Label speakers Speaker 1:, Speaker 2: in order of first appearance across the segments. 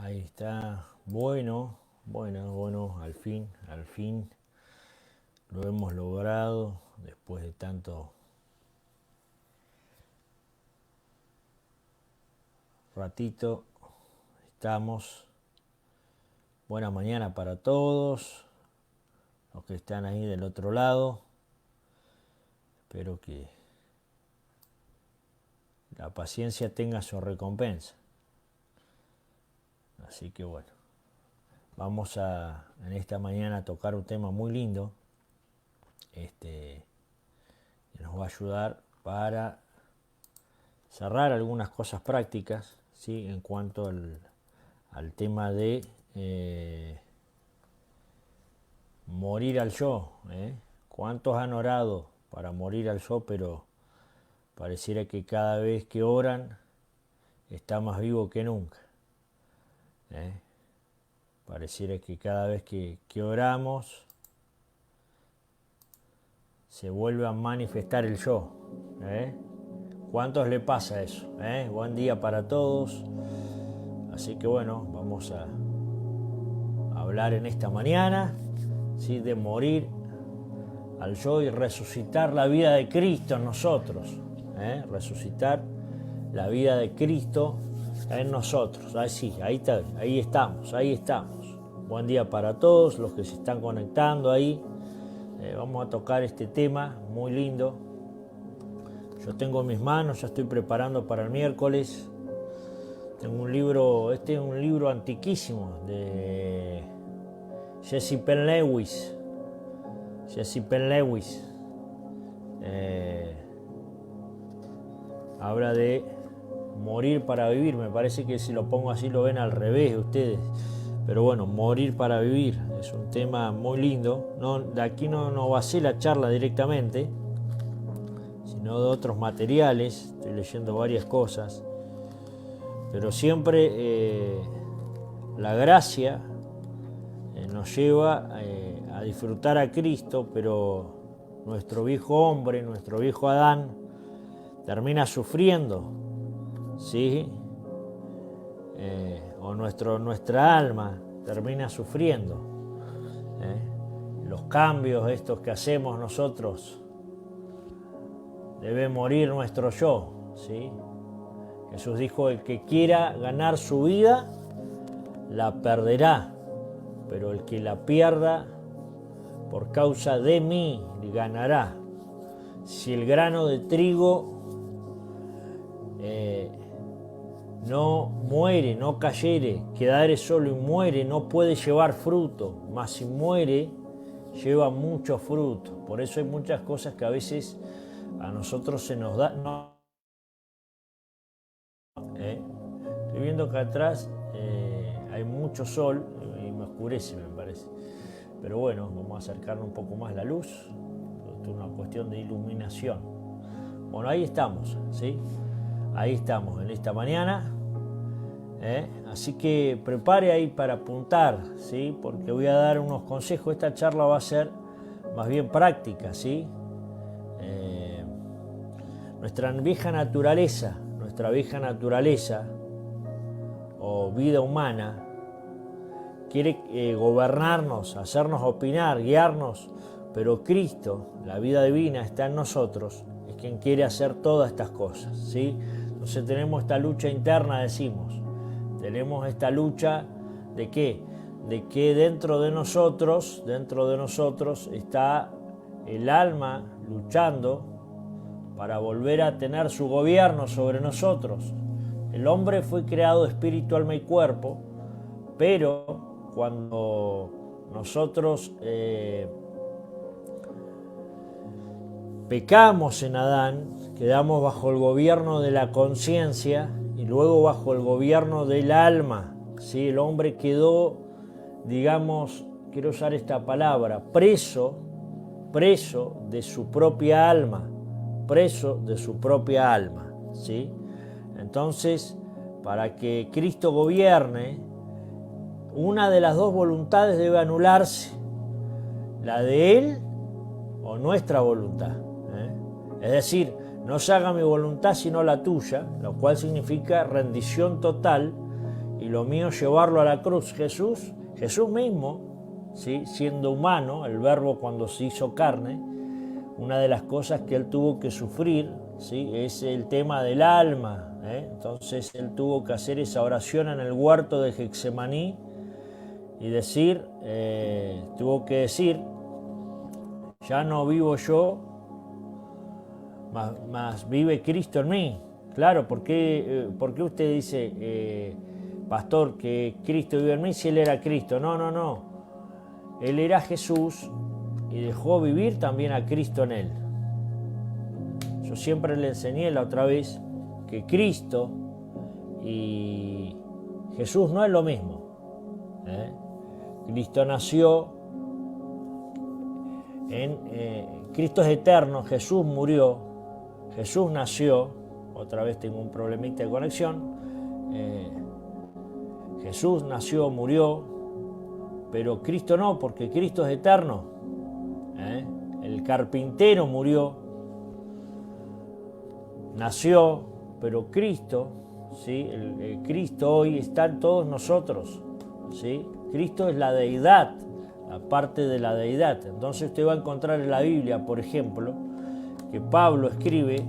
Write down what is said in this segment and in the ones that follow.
Speaker 1: Ahí está. Bueno, al fin lo hemos logrado después de tanto ratito. Estamos. Buena mañana para todos los que están ahí del otro lado. Espero que la paciencia tenga su recompensa. Así que bueno, vamos en esta mañana a tocar un tema muy lindo que nos va a ayudar para cerrar algunas cosas prácticas, ¿sí? En cuanto al tema de morir al yo. ¿Cuántos han orado para morir al yo, pero pareciera que cada vez que oran está más vivo que nunca? Pareciera que cada vez que oramos se vuelve a manifestar el yo. ¿Cuántos le pasa eso? Buen día para todos. Así que bueno, vamos a hablar en esta mañana, ¿sí? De morir al yo y resucitar la vida de Cristo en nosotros. Resucitar la vida de Cristo en nosotros. Ahí estamos. Buen día para todos los que se están conectando ahí. Vamos a tocar este tema muy lindo. Yo tengo en mis manos, ya estoy preparando para el miércoles. Tengo un libro, este es un libro antiquísimo de Jesse Penn Lewis. Habla de morir para vivir. Me parece que si lo pongo así lo ven al revés ustedes. Pero bueno, morir para vivir es un tema muy lindo. De aquí no basé la charla directamente, sino de otros materiales. Estoy leyendo varias cosas. Pero siempre la gracia nos lleva a disfrutar a Cristo, pero nuestro viejo hombre, nuestro viejo Adán, termina sufriendo, ¿sí? O nuestra alma termina sufriendo. Los cambios estos que hacemos nosotros, debe morir nuestro yo, ¿sí? Jesús dijo: el que quiera ganar su vida, la perderá, pero el que la pierda por causa de mí, ganará. Si el grano de trigo no muere, no cayere, quedare solo y muere, no puede llevar fruto, mas si muere, lleva mucho fruto. Por eso hay muchas cosas que a veces a nosotros se nos da. Estoy viendo que atrás hay mucho sol y me oscurece, me parece. Pero bueno, vamos a acercarnos un poco más la luz. Esto es una cuestión de iluminación. Bueno, ahí estamos, ¿sí? Ahí estamos en esta mañana. Así que prepare ahí para apuntar, ¿sí? Porque voy a dar unos consejos. Esta charla va a ser más bien práctica, ¿sí? Nuestra vieja naturaleza o vida humana quiere gobernarnos, hacernos opinar, guiarnos, pero Cristo, la vida divina, está en nosotros, es quien quiere hacer todas estas cosas, ¿sí? Entonces tenemos esta lucha interna, tenemos esta lucha ¿de qué? De que dentro de nosotros está el alma luchando para volver a tener su gobierno sobre nosotros. El hombre fue creado espíritu, alma y cuerpo, pero cuando nosotros pecamos en Adán, quedamos bajo el gobierno de la conciencia y luego bajo el gobierno del alma, ¿sí? El hombre quedó, digamos, quiero usar esta palabra, preso de su propia alma, ¿sí? Entonces, para que Cristo gobierne, una de las dos voluntades debe anularse, la de Él o nuestra voluntad. Es decir, no se haga mi voluntad sino la tuya, lo cual significa rendición total, y y lo mío es llevarlo a la cruz. Jesús mismo, ¿sí?, siendo humano, el Verbo cuando se hizo carne, una de las cosas que él tuvo que sufrir, ¿sí?, es el tema del alma, ¿eh? Entonces él tuvo que hacer esa oración en el huerto de Getsemaní y tuvo que decir, ya no vivo yo, mas vive Cristo en mí. Claro, ¿por qué usted dice, pastor, que Cristo vive en mí si él era Cristo? No. Él era Jesús y dejó vivir también a Cristo en él. Yo siempre le enseñé la otra vez que Cristo y Jesús no es lo mismo, ¿eh? Cristo nació, Cristo es eterno, Jesús murió, Jesús nació, otra vez tengo un problemita de conexión, Jesús nació, murió, pero Cristo no, porque Cristo es eterno, ¿eh? El carpintero murió, nació, pero Cristo, ¿sí?, el Cristo hoy está en todos nosotros, ¿sí? Cristo es la deidad, la parte de la deidad. Entonces usted va a encontrar en la Biblia, por ejemplo, que Pablo escribe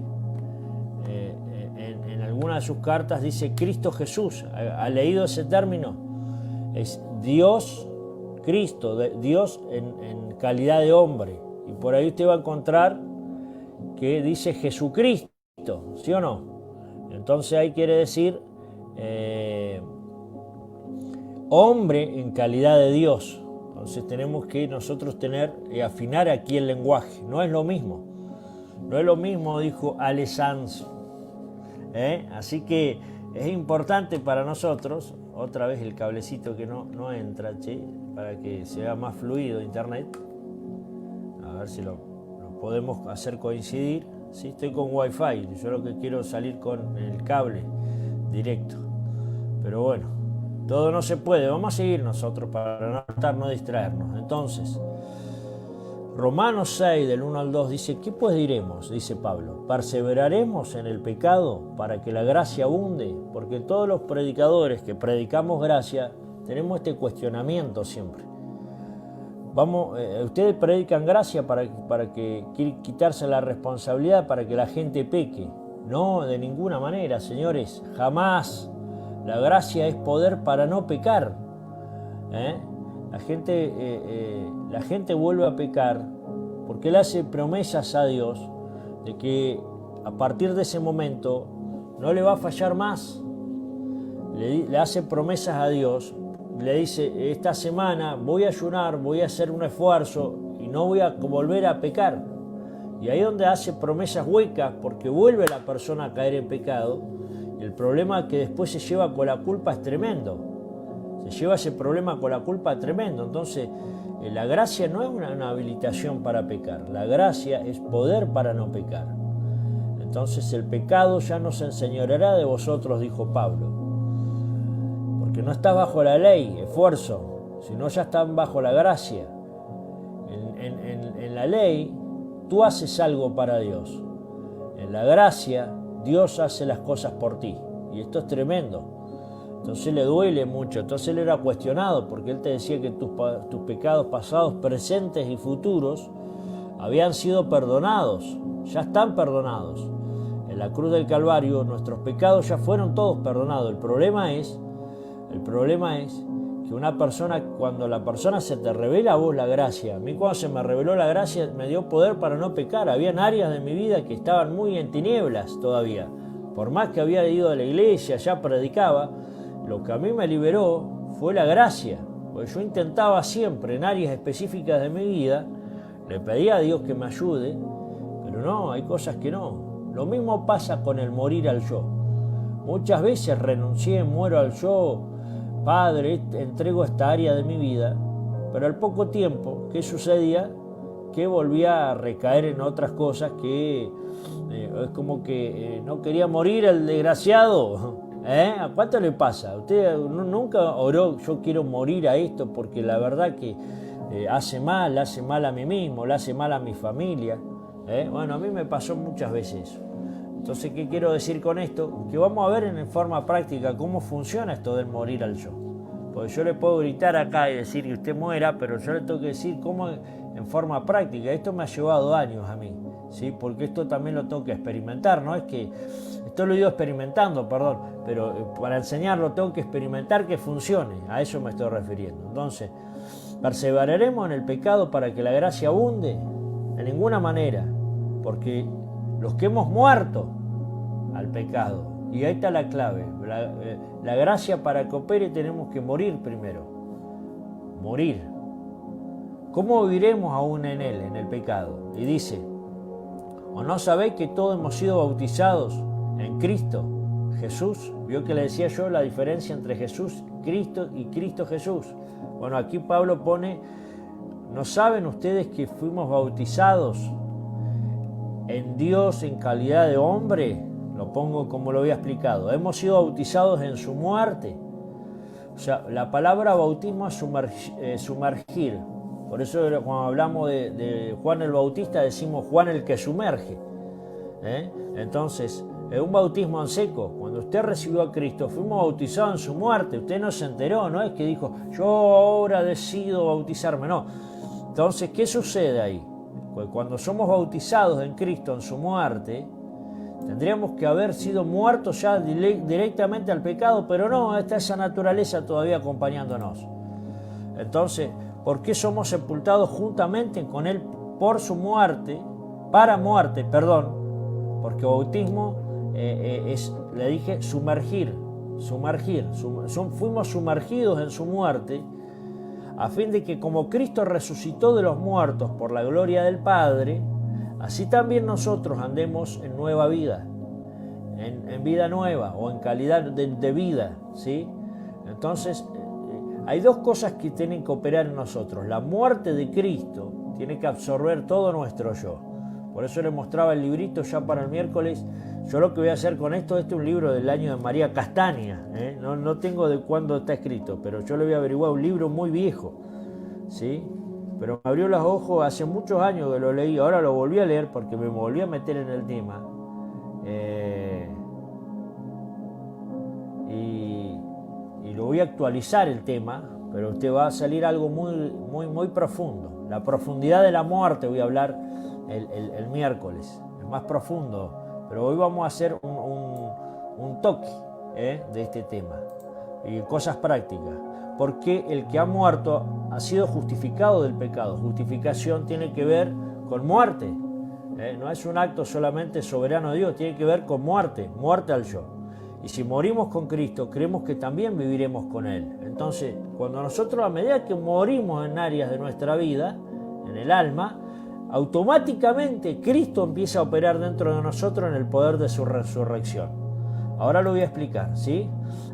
Speaker 1: en alguna de sus cartas, dice Cristo Jesús. ¿Ha leído ese término? Es Dios, Cristo, Dios en calidad de hombre. Y por ahí usted va a encontrar que dice Jesucristo, ¿sí o no? Entonces ahí quiere decir hombre en calidad de Dios. Entonces tenemos que nosotros afinar aquí el lenguaje. No es lo mismo. No es lo mismo, dijo Alessandro. Así que es importante para nosotros, otra vez el cablecito que no entra, para que sea más fluido internet. A ver si lo podemos hacer coincidir. Sí, estoy con Wi-Fi, yo lo que quiero es salir con el cable directo. Pero bueno, todo no se puede. Vamos a seguir nosotros para no distraernos. Entonces, Romanos 6, del 1 al 2, dice, ¿qué pues diremos? Dice Pablo, ¿perseveraremos en el pecado para que la gracia abunde? Porque todos los predicadores que predicamos gracia tenemos este cuestionamiento siempre. Ustedes predican gracia para que quitarse la responsabilidad, para que la gente peque. No, de ninguna manera, señores, jamás. La gracia es poder para no pecar. La gente vuelve a pecar porque le hace promesas a Dios de que a partir de ese momento no le va a fallar más. Le hace promesas a Dios, le dice, esta semana voy a ayunar, voy a hacer un esfuerzo y no voy a volver a pecar. Y ahí es donde hace promesas huecas, porque vuelve la persona a caer en pecado. Y el problema que después se lleva con la culpa es tremendo. Se lleva ese problema con la culpa tremendo. Entonces, la gracia no es una habilitación para pecar. La gracia es poder para no pecar. Entonces, el pecado ya no se enseñoreará de vosotros, dijo Pablo. Porque no estás bajo la ley, esfuerzo, sino ya están bajo la gracia. En la ley, tú haces algo para Dios. En la gracia, Dios hace las cosas por ti. Y esto es tremendo. Entonces le duele mucho. Entonces él era cuestionado porque él te decía que tus pecados pasados, presentes y futuros habían sido perdonados. Ya están perdonados. En la cruz del Calvario nuestros pecados ya fueron todos perdonados. El problema es que una persona, cuando la persona se te revela a vos la gracia, a mí cuando se me reveló la gracia me dio poder para no pecar. Habían áreas de mi vida que estaban muy en tinieblas todavía. Por más que había ido a la iglesia, ya predicaba, lo que a mí me liberó fue la gracia. Porque yo intentaba siempre en áreas específicas de mi vida, le pedía a Dios que me ayude, pero no, hay cosas que no. Lo mismo pasa con el morir al yo. Muchas veces renuncié, muero al yo, Padre, entrego esta área de mi vida, pero al poco tiempo, ¿qué sucedía? Que volvía a recaer en otras cosas que es como que no quería morir el desgraciado. ¿A cuánto le pasa? Usted nunca oró, yo quiero morir a esto porque la verdad que hace mal a mí mismo, le hace mal a mi familia. Bueno, a mí me pasó muchas veces eso. Entonces, ¿qué quiero decir con esto? Que vamos a ver en forma práctica cómo funciona esto del morir al yo. Porque yo le puedo gritar acá y decir que usted muera, pero yo le tengo que decir cómo en forma práctica. Esto me ha llevado años a mí, ¿sí? Porque esto también lo tengo que experimentar, no es que... Esto lo he ido experimentando, perdón, pero para enseñarlo tengo que experimentar que funcione, a eso me estoy refiriendo. Entonces, ¿perseveraremos en el pecado para que la gracia abunde? De ninguna manera, porque los que hemos muerto al pecado, y ahí está la clave, la gracia para que opere tenemos que morir primero, morir. ¿Cómo viviremos aún en él, en el pecado? Y dice, ¿o no sabéis que todos hemos sido bautizados en Cristo Jesús? Vio que le decía yo la diferencia entre Jesús, Cristo y Cristo Jesús. Bueno, aquí Pablo pone, ¿no saben ustedes que fuimos bautizados en Dios en calidad de hombre? Lo pongo como lo había explicado. Hemos sido bautizados en su muerte. O sea, la palabra bautismo es sumergir. Por eso cuando hablamos de Juan el Bautista decimos Juan el que sumerge. Entonces, un bautismo en seco. Cuando usted recibió a Cristo, fuimos bautizados en su muerte. Usted no se enteró, no es que dijo, yo ahora decido bautizarme. No. Entonces, ¿qué sucede ahí? Pues cuando somos bautizados en Cristo en su muerte, tendríamos que haber sido muertos ya directamente al pecado, pero no, está esa naturaleza todavía acompañándonos. Entonces, ¿por qué somos sepultados juntamente con Él por su muerte, para muerte, perdón? Porque bautismo es, le dije, sumergir. Fuimos sumergidos en su muerte, a fin de que como Cristo resucitó de los muertos por la gloria del Padre, así también nosotros andemos en nueva vida, en vida nueva o en calidad de vida, ¿sí? Entonces, hay dos cosas que tienen que operar en nosotros. La muerte de Cristo tiene que absorber todo nuestro yo. Por eso le mostraba el librito ya para el miércoles. Yo lo que voy a hacer con esto, este es un libro del año de María Castaña, no tengo de cuándo está escrito, pero yo le voy a averiguar, un libro muy viejo, ¿sí? Pero me abrió los ojos hace muchos años que lo leí, ahora lo volví a leer porque me volví a meter en el tema. Y lo voy a actualizar el tema, pero usted va a salir algo muy profundo. La profundidad de la muerte voy a hablar el miércoles, es más profundo, pero hoy vamos a hacer un toque de este tema y cosas prácticas. Porque el que ha muerto ha sido justificado del pecado. Justificación tiene que ver con muerte. No es un acto solamente soberano de Dios, tiene que ver con muerte al yo. Y si morimos con Cristo, creemos que también viviremos con Él. Entonces, cuando nosotros, a medida que morimos en áreas de nuestra vida, en el alma, automáticamente Cristo empieza a operar dentro de nosotros en el poder de su resurrección. Ahora lo voy a explicar, ¿sí?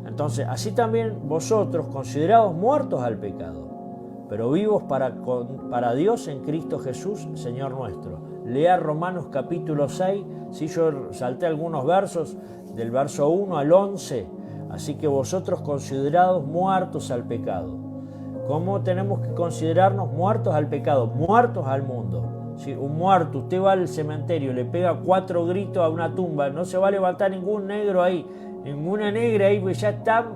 Speaker 1: Entonces, así también vosotros, considerados muertos al pecado, pero vivos para Dios en Cristo Jesús, Señor nuestro. Lea Romanos capítulo 6, si yo salté algunos versos, del verso 1 al 11, así que vosotros considerados muertos al pecado. ¿Cómo tenemos que considerarnos muertos al pecado? Muertos al mundo. Si un muerto, usted va al cementerio, le pega 4 gritos a una tumba, no se va a levantar ningún negro ahí, ninguna negra ahí, pues ya están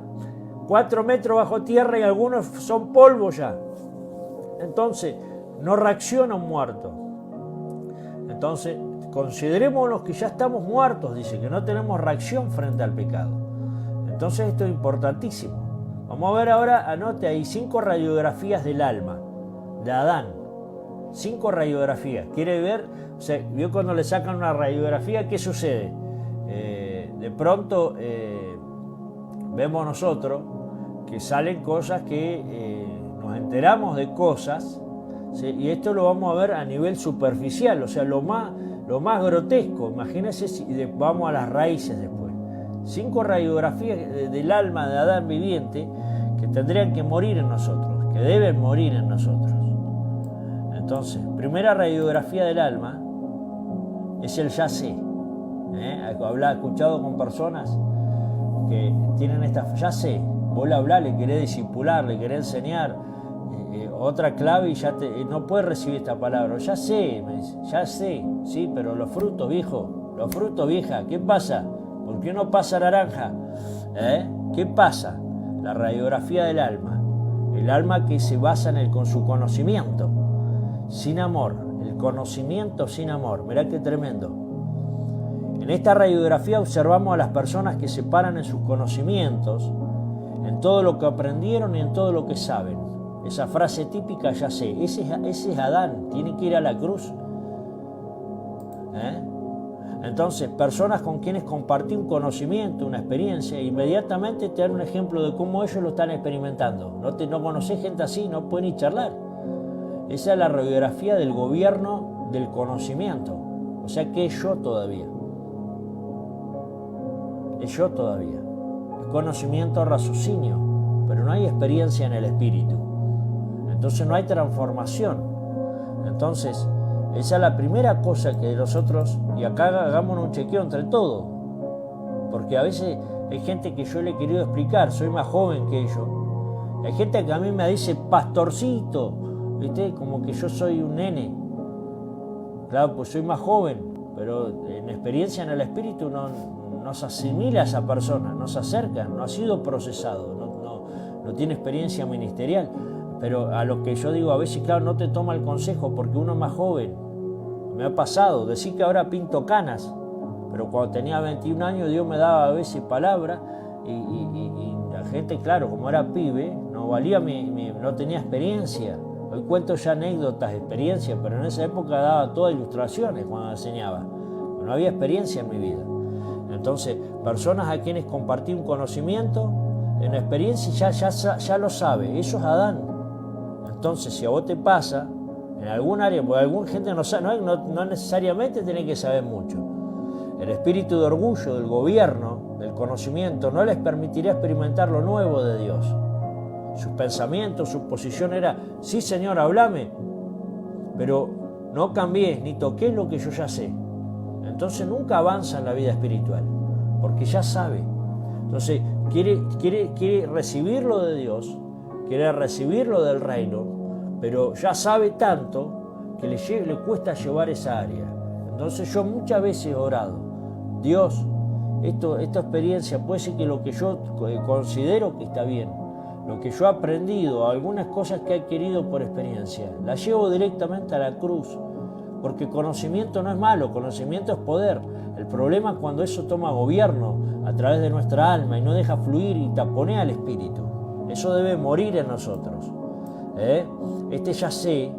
Speaker 1: 4 metros bajo tierra y algunos son polvo ya. Entonces, no reacciona un muerto. Entonces, considerémonos que ya estamos muertos, dice, que no tenemos reacción frente al pecado. Entonces, esto es importantísimo. Vamos a ver ahora, anote ahí 5 radiografías del alma, de Adán. 5 radiografías. ¿Quiere ver? O sea, vio cuando le sacan una radiografía, ¿qué sucede? De pronto vemos nosotros que salen cosas que nos enteramos de cosas, ¿sí? Y esto lo vamos a ver a nivel superficial, o sea, lo más grotesco. Imagínense si vamos a las raíces después. 5 radiografías del alma de Adán viviente que tendrían que morir en nosotros, que deben morir en nosotros. Entonces, primera radiografía del alma es el ya sé. He escuchado con personas que tienen esta, ya sé, vos le hablás, le querés discipular, le querés enseñar otra clave y ya no puedes recibir esta palabra. Ya sé, me dice, ya sé, sí, pero los frutos, viejo, Los frutos, vieja, ¿qué pasa? ¿Por qué no pasa naranja? ¿Qué pasa? La radiografía del alma. El alma que se basa con su conocimiento. Sin amor. El conocimiento sin amor. Mirá qué tremendo. En esta radiografía observamos a las personas que se paran en sus conocimientos, en todo lo que aprendieron y en todo lo que saben. Esa frase típica, ya sé, ese es Adán, tiene que ir a la cruz. Entonces, personas con quienes compartí un conocimiento, una experiencia, inmediatamente te dan un ejemplo de cómo ellos lo están experimentando. No conocés gente así, no pueden ni charlar. Esa es la radiografía del gobierno del conocimiento. O sea que es yo todavía. Es yo todavía. Es conocimiento, raciocinio, pero no hay experiencia en el espíritu. Entonces no hay transformación. Entonces, esa es la primera cosa que nosotros, y acá hagamos un chequeo entre todos, porque a veces hay gente que yo le he querido explicar, soy más joven que ellos, hay gente que a mí me dice pastorcito, ¿viste? Como que yo soy un nene. Claro, pues soy más joven, pero en experiencia en el espíritu no se asimila a esa persona, no se acerca, no ha sido procesado, no tiene experiencia ministerial. Pero a lo que yo digo, a veces, claro, no te toma el consejo porque uno es más joven. Me ha pasado, decir que ahora pinto canas, pero cuando tenía 21 años Dios me daba a veces palabra y la gente, claro, como era pibe, no valía no tenía experiencia. Hoy cuento ya anécdotas, experiencias, pero en esa época daba todas ilustraciones cuando enseñaba. No había experiencia en mi vida. Entonces, personas a quienes compartí un conocimiento, en experiencia ya lo sabe, eso es Adán. Entonces, si a vos te pasa, en algún área, porque alguna gente no necesariamente tiene que saber mucho. El espíritu de orgullo del gobierno, del conocimiento, no les permitiría experimentar lo nuevo de Dios. Sus pensamientos, su posición era, sí Señor, hablame, pero no cambies ni toques lo que yo ya sé. Entonces nunca avanza en la vida espiritual, porque ya sabe. Entonces quiere recibirlo de Dios, quiere recibirlo del reino, pero ya sabe tanto que le cuesta llevar esa área. Entonces yo muchas veces he orado, Dios, esta experiencia puede ser que lo que yo considero que está bien, lo que yo he aprendido, algunas cosas que he adquirido por experiencia, las llevo directamente a la cruz, porque conocimiento no es malo, conocimiento es poder. El problema es cuando eso toma gobierno a través de nuestra alma y no deja fluir y taponea el espíritu. Eso debe morir en nosotros. Este ya sé,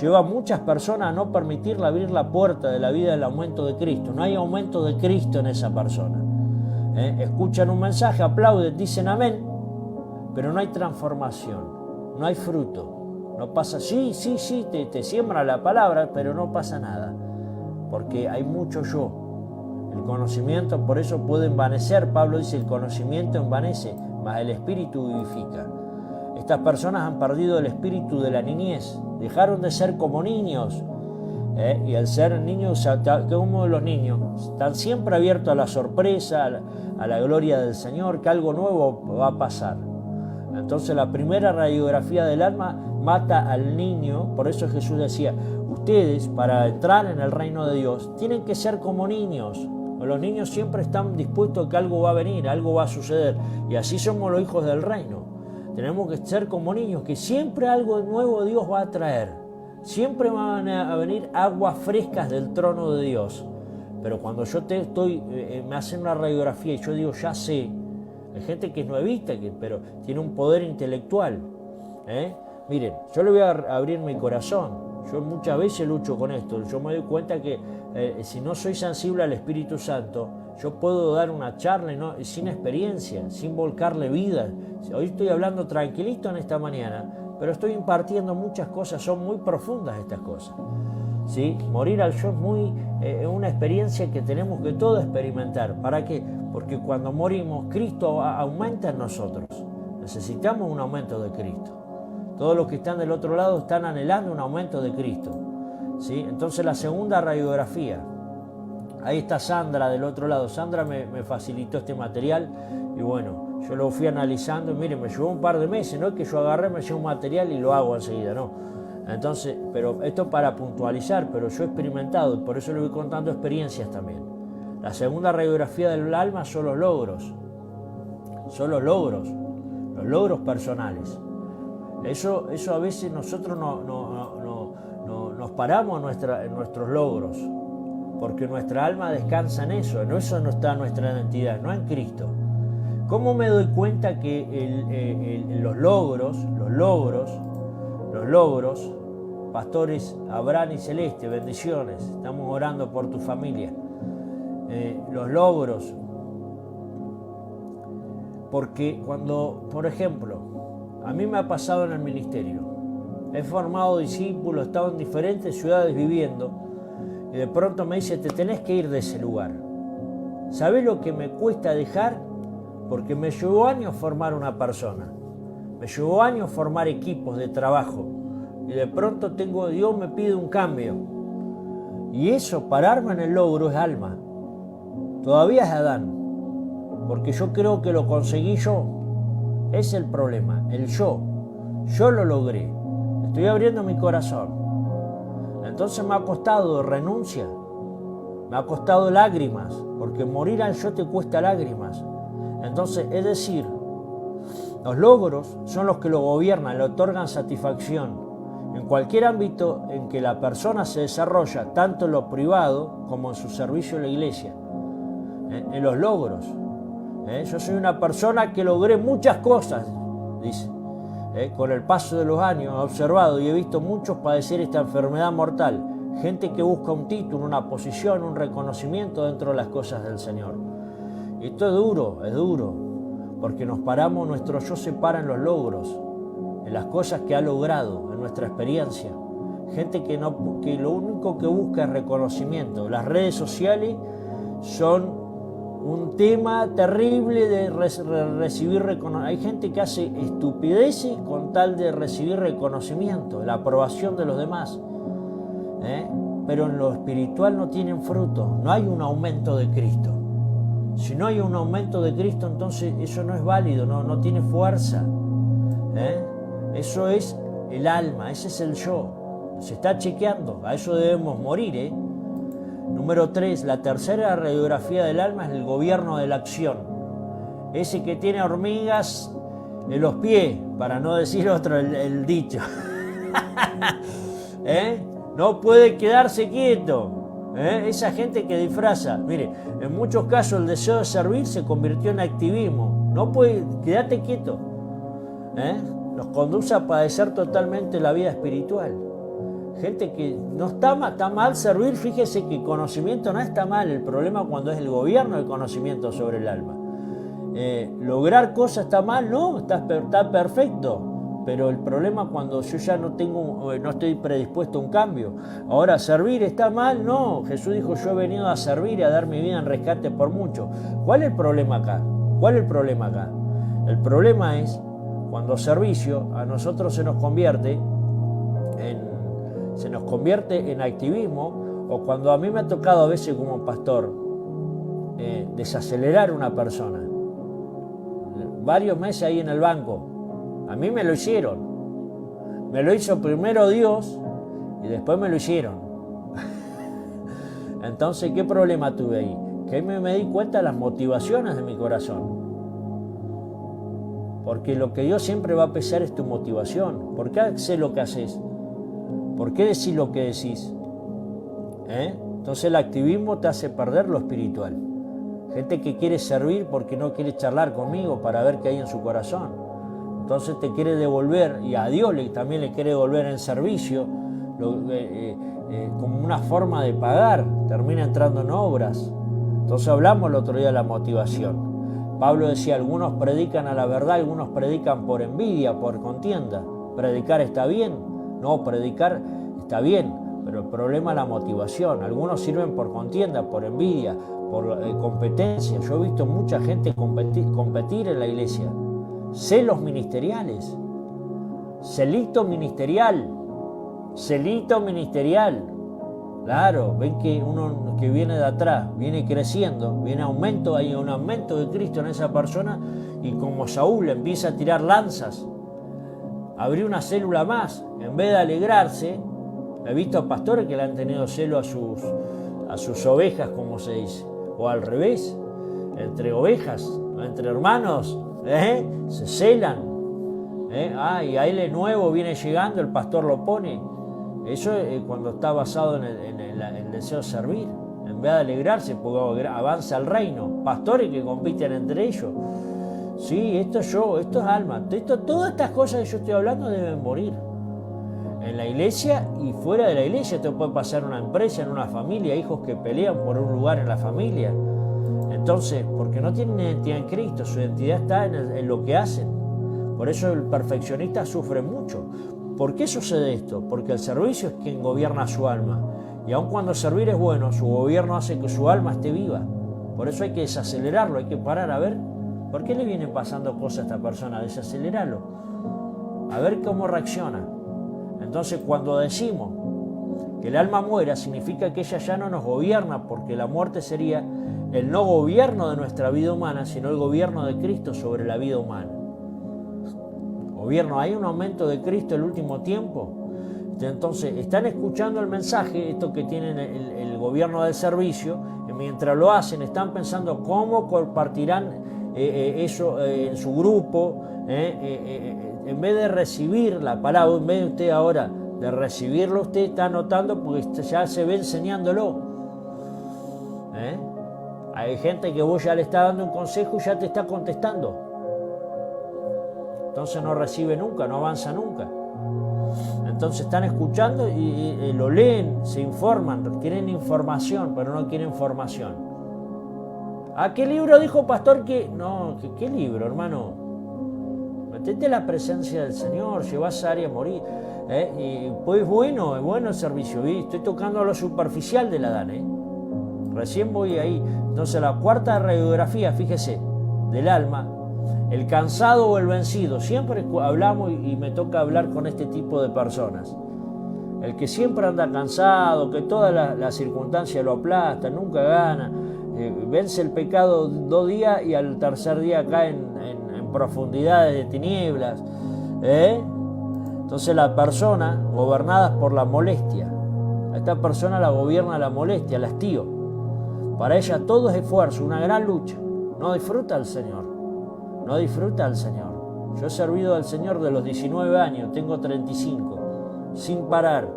Speaker 1: lleva a muchas personas a no permitirle abrir la puerta de la vida del aumento de Cristo. No hay aumento de Cristo en esa persona. Escuchan un mensaje, aplauden, dicen amén, pero no hay transformación, no hay fruto. No pasa, sí, te siembra la palabra, pero no pasa nada, porque hay mucho yo. El conocimiento, por eso puede envanecer. Pablo dice, el conocimiento envanece, mas el espíritu vivifica. Estas personas han perdido el espíritu de la niñez, dejaron de ser como niños, y al ser niños, como los niños, están siempre abiertos a la sorpresa, a la gloria del Señor, que algo nuevo va a pasar. Entonces la primera radiografía del alma mata al niño. Por eso Jesús decía, ustedes para entrar en el reino de Dios tienen que ser como niños. Los niños siempre están dispuestos a que algo va a venir, algo va a suceder, y así somos los hijos del reino. Tenemos que ser como niños, que siempre algo nuevo Dios va a traer, siempre van a venir aguas frescas del trono de Dios. Pero cuando yo me hacen una radiografía y yo digo, ya sé, hay gente que es nuevita, pero tiene un poder intelectual. Miren, yo le voy a abrir mi corazón. Yo muchas veces lucho con esto. Yo me doy cuenta que si no soy sensible al Espíritu Santo, yo puedo dar una charla sin experiencia, sin volcarle vida. Hoy estoy hablando tranquilito en esta mañana, pero estoy impartiendo muchas cosas, son muy profundas estas cosas. ¿Sí? Morir al yo es una experiencia que tenemos que todos experimentar. ¿Para qué? Porque cuando morimos, Cristo aumenta en nosotros. Necesitamos un aumento de Cristo. Todos los que están del otro lado están anhelando un aumento de Cristo. ¿Sí? Entonces la segunda radiografía. Ahí está Sandra del otro lado. Sandra me facilitó este material y bueno, yo lo fui analizando y miren, me llevó un par de meses, no es que yo agarré, me llevo un material y lo hago enseguida, no. Entonces, pero esto para puntualizar, pero yo he experimentado, y por eso le voy contando experiencias también. La segunda radiografía del alma son los logros los logros personales. Eso a veces nosotros nos paramos en nuestros logros, porque nuestra alma descansa en eso no está nuestra identidad, no en Cristo. ¿Cómo me doy cuenta que los logros, pastores Abraham y Celeste, bendiciones, estamos orando por tu familia, los logros, porque cuando, por ejemplo, a mí me ha pasado en el ministerio, he formado discípulos, he estado en diferentes ciudades viviendo, y de pronto me dice, te tenés que ir de ese lugar. ¿Sabés lo que me cuesta dejar? Porque me llevó años formar una persona, me llevó años formar equipos de trabajo, y de pronto Dios me pide un cambio. Y eso, pararme en el logro, es alma. Todavía es Adán, porque yo creo que lo conseguí yo. Es el problema, el yo. Yo lo logré. Estoy abriendo mi corazón. Entonces me ha costado renuncia, me ha costado lágrimas, porque morir al yo te cuesta lágrimas. Entonces, es decir, los logros son los que lo gobiernan, le otorgan satisfacción. En cualquier ámbito en que la persona se desarrolla, tanto en lo privado como en su servicio a la iglesia, en los logros. Yo soy una persona que logré muchas cosas, dice. Con el paso de los años he observado y he visto muchos padecer esta enfermedad mortal. Gente que busca un título, una posición, un reconocimiento dentro de las cosas del Señor. Y esto es duro, porque nos paramos, nuestro yo se para en los logros, en las cosas que ha logrado, en nuestra experiencia. Gente que lo único que busca es reconocimiento. Las redes sociales son un tema terrible de recibir reconocimiento. Hay gente que hace estupideces con tal de recibir reconocimiento, la aprobación de los demás. Pero en lo espiritual no tienen fruto, no hay un aumento de Cristo. Si no hay un aumento de Cristo, entonces eso no es válido, no tiene fuerza. Eso es el alma, ese es el yo. Se está chequeando, a eso debemos morir. Número 3, la tercera radiografía del alma es el gobierno de la acción. Ese que tiene hormigas en los pies, para no decir otro, el dicho. No puede quedarse quieto. Esa gente que disfraza. Mire, en muchos casos el deseo de servir se convirtió en activismo. No puede, quédate quieto. Nos conduce a padecer totalmente la vida espiritual. Gente que no está mal servir, fíjese que conocimiento no está mal, el problema cuando es el gobierno del conocimiento sobre el alma. Lograr cosas está mal, no, está perfecto, pero el problema cuando yo ya no estoy predispuesto a un cambio. Ahora, servir está mal, no, Jesús dijo, yo he venido a servir y a dar mi vida en rescate por muchos. ¿Cuál es el problema acá? El problema es cuando servicio a nosotros se nos convierte en activismo, o cuando a mí me ha tocado a veces como pastor desacelerar una persona. Varios meses ahí en el banco, a mí me lo hicieron. Me lo hizo primero Dios y después me lo hicieron. Entonces, ¿qué problema tuve ahí? Que me di cuenta de las motivaciones de mi corazón. Porque lo que Dios siempre va a pesar es tu motivación. ¿Por qué haces lo que haces? ¿Por qué decís lo que decís? Entonces el activismo te hace perder lo espiritual. Gente que quiere servir porque no quiere charlar conmigo para ver qué hay en su corazón. Entonces te quiere devolver, y a Dios también le quiere devolver en servicio, como una forma de pagar. Termina entrando en obras. Entonces hablamos el otro día de la motivación. Pablo decía, algunos predican a la verdad, algunos predican por envidia, por contienda. Predicar está bien. No, predicar está bien, pero el problema es la motivación. Algunos sirven por contienda, por envidia, por competencia. Yo he visto mucha gente competir en la iglesia. Celos ministeriales. Celito ministerial. Claro, ven que uno que viene de atrás, viene creciendo, hay un aumento de Cristo en esa persona, y como Saúl empieza a tirar lanzas abrir una célula más, en vez de alegrarse. He visto pastores que le han tenido celo a sus ovejas, como se dice, o al revés, entre ovejas, entre hermanos, se celan. Y ahí el nuevo viene llegando, el pastor lo pone. Eso es cuando está basado en el deseo de servir, en vez de alegrarse, porque avanza el reino. Pastores que compiten entre ellos. Sí, esto es yo, esto es alma. Todas estas cosas que yo estoy hablando deben morir. En la iglesia y fuera de la iglesia. Esto puede pasar en una empresa, en una familia, hijos que pelean por un lugar en la familia. Entonces, porque no tienen identidad en Cristo, su identidad está en lo que hacen. Por eso el perfeccionista sufre mucho. ¿Por qué sucede esto? Porque el servicio es quien gobierna su alma. Y aun cuando servir es bueno, su gobierno hace que su alma esté viva. Por eso hay que desacelerarlo, hay que parar a ver por qué le vienen pasando cosas a esta persona, desacelerarlo, a ver cómo reacciona. Entonces, cuando decimos que el alma muera, significa que ella ya no nos gobierna, porque la muerte sería el no gobierno de nuestra vida humana, sino el gobierno de Cristo sobre la vida humana. Gobierno, hay un aumento de Cristo en el último tiempo. Entonces, están escuchando el mensaje, esto que tienen el gobierno del servicio, y mientras lo hacen, están pensando cómo compartirán eso en su grupo, en vez de recibir la palabra, en vez de usted ahora de recibirlo, usted está anotando porque ya se ve enseñándolo. Hay gente que vos ya le está dando un consejo y ya te está contestando. Entonces no recibe nunca, no avanza nunca. Entonces están escuchando y lo leen, se informan, quieren información, pero no quieren formación. ¿A qué libro dijo pastor que...? No, ¿qué libro, hermano? Metete en la presencia del Señor, llevas a área a morir. Y pues es bueno el servicio. Estoy tocando a lo superficial de la Adán. Recién voy ahí. Entonces la cuarta radiografía, fíjese, del alma, el cansado o el vencido. Siempre hablamos y me toca hablar con este tipo de personas. El que siempre anda cansado, que todas las circunstancias lo aplastan, nunca gana, vence el pecado 2 días y al tercer día cae en profundidades de tinieblas. Entonces la persona, gobernada por la molestia, a esta persona la gobierna la molestia, el hastío. Para ella todo es esfuerzo, una gran lucha. No disfruta al Señor. No disfruta al Señor. Yo he servido al Señor de los 19 años, tengo 35, sin parar.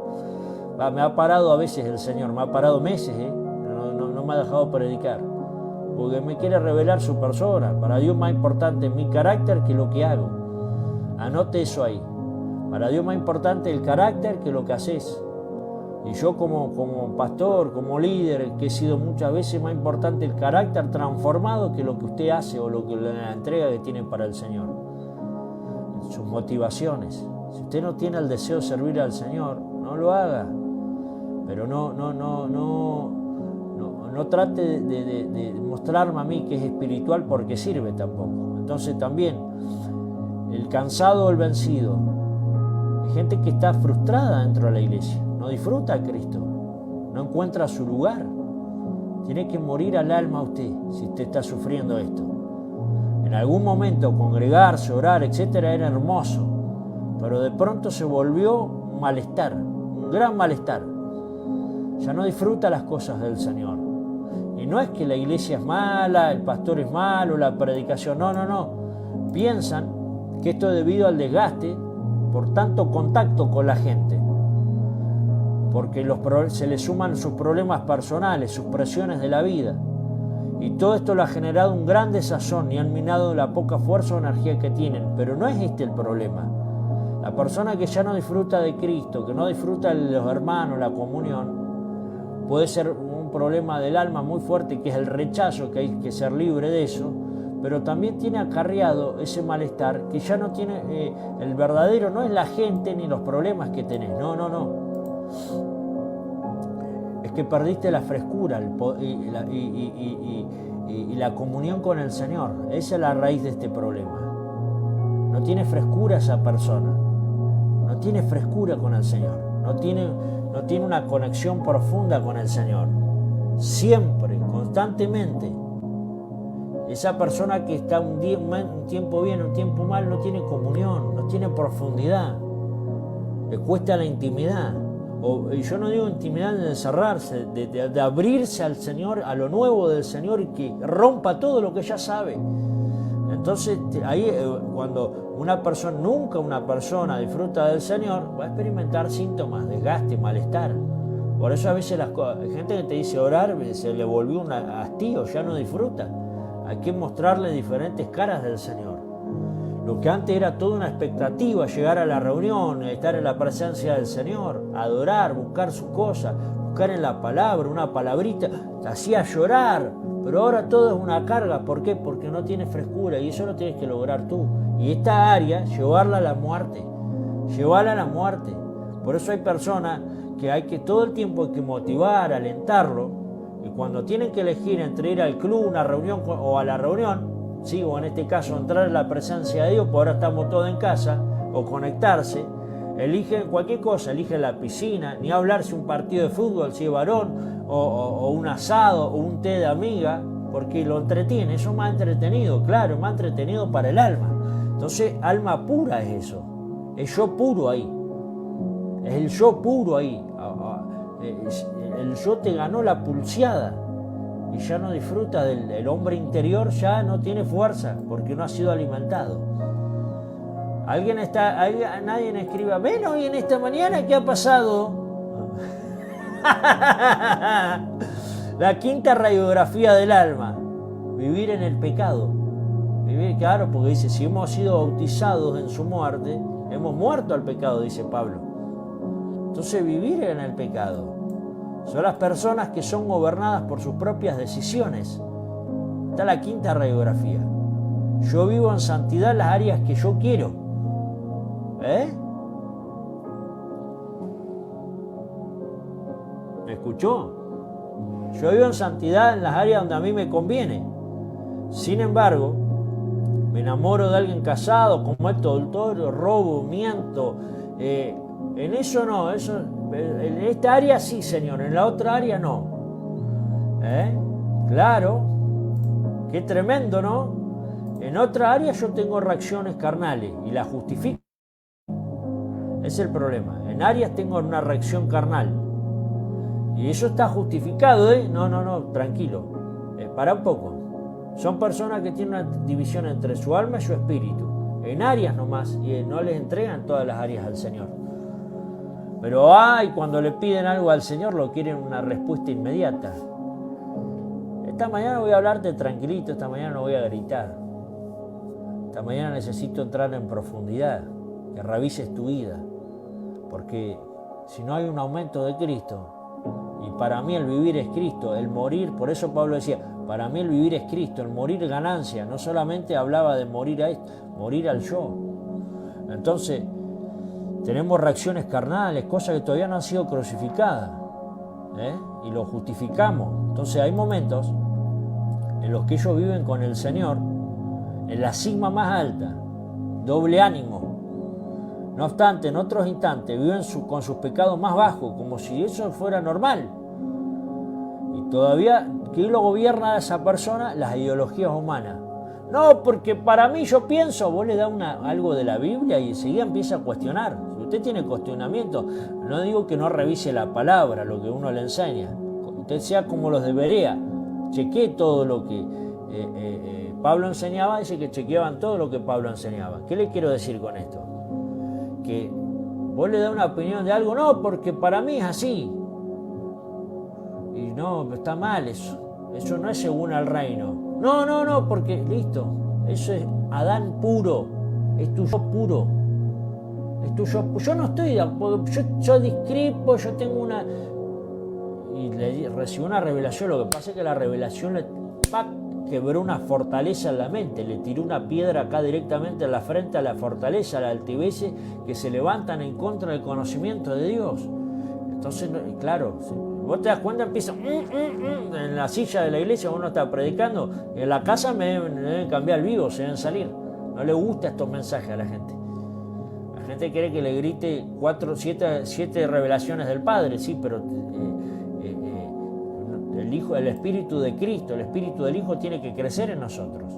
Speaker 1: Me ha parado a veces el Señor, me ha parado meses, no me ha dejado predicar, porque me quiere revelar su persona. Para Dios más importante mi carácter que lo que hago. Anote eso ahí. Para Dios más importante el carácter que lo que haces. Y yo como pastor, como líder, que he sido muchas veces, más importante el carácter transformado que lo que usted hace o lo que la entrega que tiene para el Señor. Sus motivaciones. Si usted no tiene el deseo de servir al Señor, no lo haga. Pero no trate de mostrarme a mí que es espiritual porque sirve tampoco. Entonces también, el cansado o el vencido. Hay gente que está frustrada dentro de la iglesia. No disfruta a Cristo, no encuentra su lugar. Tiene que morir al alma usted, si usted está sufriendo esto. En algún momento congregarse, orar, etcétera, era hermoso, pero de pronto se volvió un malestar, un gran malestar. Ya no disfruta las cosas del Señor. Y no es que la iglesia es mala, el pastor es malo, la predicación, no. Piensan que esto es debido al desgaste por tanto contacto con la gente. Porque se le suman sus problemas personales, sus presiones de la vida. Y todo esto le ha generado un gran desazón y han minado la poca fuerza o energía que tienen. Pero no es este el problema. La persona que ya no disfruta de Cristo, que no disfruta de los hermanos, la comunión, puede ser un problema del alma muy fuerte, que es el rechazo, que hay que ser libre de eso, pero también tiene acarreado ese malestar, que ya no tiene, el verdadero no es la gente ni los problemas que tenés, no. Es que perdiste la frescura y la comunión con el Señor. Esa es la raíz de este problema. No tiene frescura esa persona. No tiene frescura con el Señor. No tiene una conexión profunda con el Señor. Siempre, constantemente, Esa persona que está un tiempo bien, un tiempo mal, no tiene comunión, no tiene profundidad, le cuesta la intimidad. Y yo no digo intimidad de encerrarse, de abrirse al Señor, a lo nuevo del Señor, y que rompa todo lo que ya sabe. Entonces ahí cuando nunca una persona disfruta del Señor, va a experimentar síntomas, desgaste, malestar. Por eso a veces hay gente que te dice orar, se le volvió un hastío, ya no disfruta. Hay que mostrarle diferentes caras del Señor. Lo que antes era toda una expectativa, llegar a la reunión, estar en la presencia del Señor, adorar, buscar sus cosas, buscar en la palabra, una palabrita, te hacía llorar. Pero ahora todo es una carga. ¿Por qué? Porque no tiene frescura, y eso lo tienes que lograr tú. Y esta área, llevarla a la muerte. Llevarla a la muerte. Por eso hay personas que hay que todo el tiempo hay que motivar, alentarlo. Y cuando tienen que elegir entre ir al club, una reunión o a la reunión, sí, o en este caso entrar en la presencia de Dios, porque ahora estamos todos en casa, o conectarse, eligen cualquier cosa, eligen la piscina, ni hablarse un partido de fútbol, si es varón, o un asado, o un té de amiga, porque lo entretiene. Eso es más entretenido, claro, más entretenido para el alma. Entonces, alma pura es eso, es yo puro ahí, es el yo puro ahí. El yo te ganó la pulseada y ya no disfruta del hombre interior, ya no tiene fuerza porque no ha sido alimentado. Nadie escriba, ven hoy en esta mañana, ¿qué ha pasado? La quinta radiografía del alma, vivir en el pecado. Vivir, claro, porque dice, si hemos sido bautizados en su muerte, hemos muerto al pecado, dice Pablo. Entonces vivir en el pecado. Son las personas que son gobernadas por sus propias decisiones. Está la quinta radiografía. Yo vivo en santidad en las áreas que yo quiero. ¿Me escuchó? Yo vivo en santidad en las áreas donde a mí me conviene. Sin embargo, me enamoro de alguien casado, cometo adulterio, robo, miento. En eso no, en esta área sí, Señor, en la otra área no. Claro, qué tremendo, ¿no? En otra área yo tengo reacciones carnales y las justifico. Es el problema. En áreas tengo una reacción carnal. Y eso está justificado, No, tranquilo. Para un poco. Son personas que tienen una división entre su alma y su espíritu. En áreas nomás, y no les entregan todas las áreas al Señor. Pero cuando le piden algo al Señor, lo quieren una respuesta inmediata. Esta mañana voy a hablarte tranquilito, esta mañana no voy a gritar. Esta mañana necesito entrar en profundidad, que revises tu vida. Porque si no hay un aumento de Cristo, y para mí el vivir es Cristo, el morir, por eso Pablo decía, para mí el vivir es Cristo, el morir ganancia. No solamente hablaba de morir a esto, morir al yo. Entonces, tenemos reacciones carnales, cosas que todavía no han sido crucificadas, y lo justificamos. Entonces hay momentos en los que ellos viven con el Señor en la cima más alta, doble ánimo. No obstante, en otros instantes viven con sus pecados más bajos, como si eso fuera normal. Y todavía, ¿qué lo gobierna a esa persona? Las ideologías humanas. No, porque para mí yo pienso, vos le das algo de la Biblia y enseguida empieza a cuestionar. Si usted tiene cuestionamiento, no digo que no revise la palabra, lo que uno le enseña. Usted sea como los de Berea, chequee todo lo que Pablo enseñaba, dice que chequeaban todo lo que Pablo enseñaba. ¿Qué le quiero decir con esto? Que vos le das una opinión de algo, no, porque para mí es así. Y no, está mal eso. Eso no es según el reino. No, porque listo. Eso es Adán puro. Es tu yo puro. Es tu yo. Yo no estoy de acuerdo. Yo discrepo, yo tengo una. Y recibió una revelación. Lo que pasa es que la revelación le quebró una fortaleza en la mente. Le tiró una piedra acá directamente en la frente a la fortaleza, a la altivez que se levantan en contra del conocimiento de Dios. Entonces, claro. Vos te das cuenta, empieza en la silla de la iglesia, uno está predicando, en la casa me deben cambiar el vivo, se deben salir. No le gustan estos mensajes a la gente. La gente quiere que le grite 7 revelaciones del Padre, sí, pero el el Espíritu de Cristo, el Espíritu del Hijo tiene que crecer en nosotros.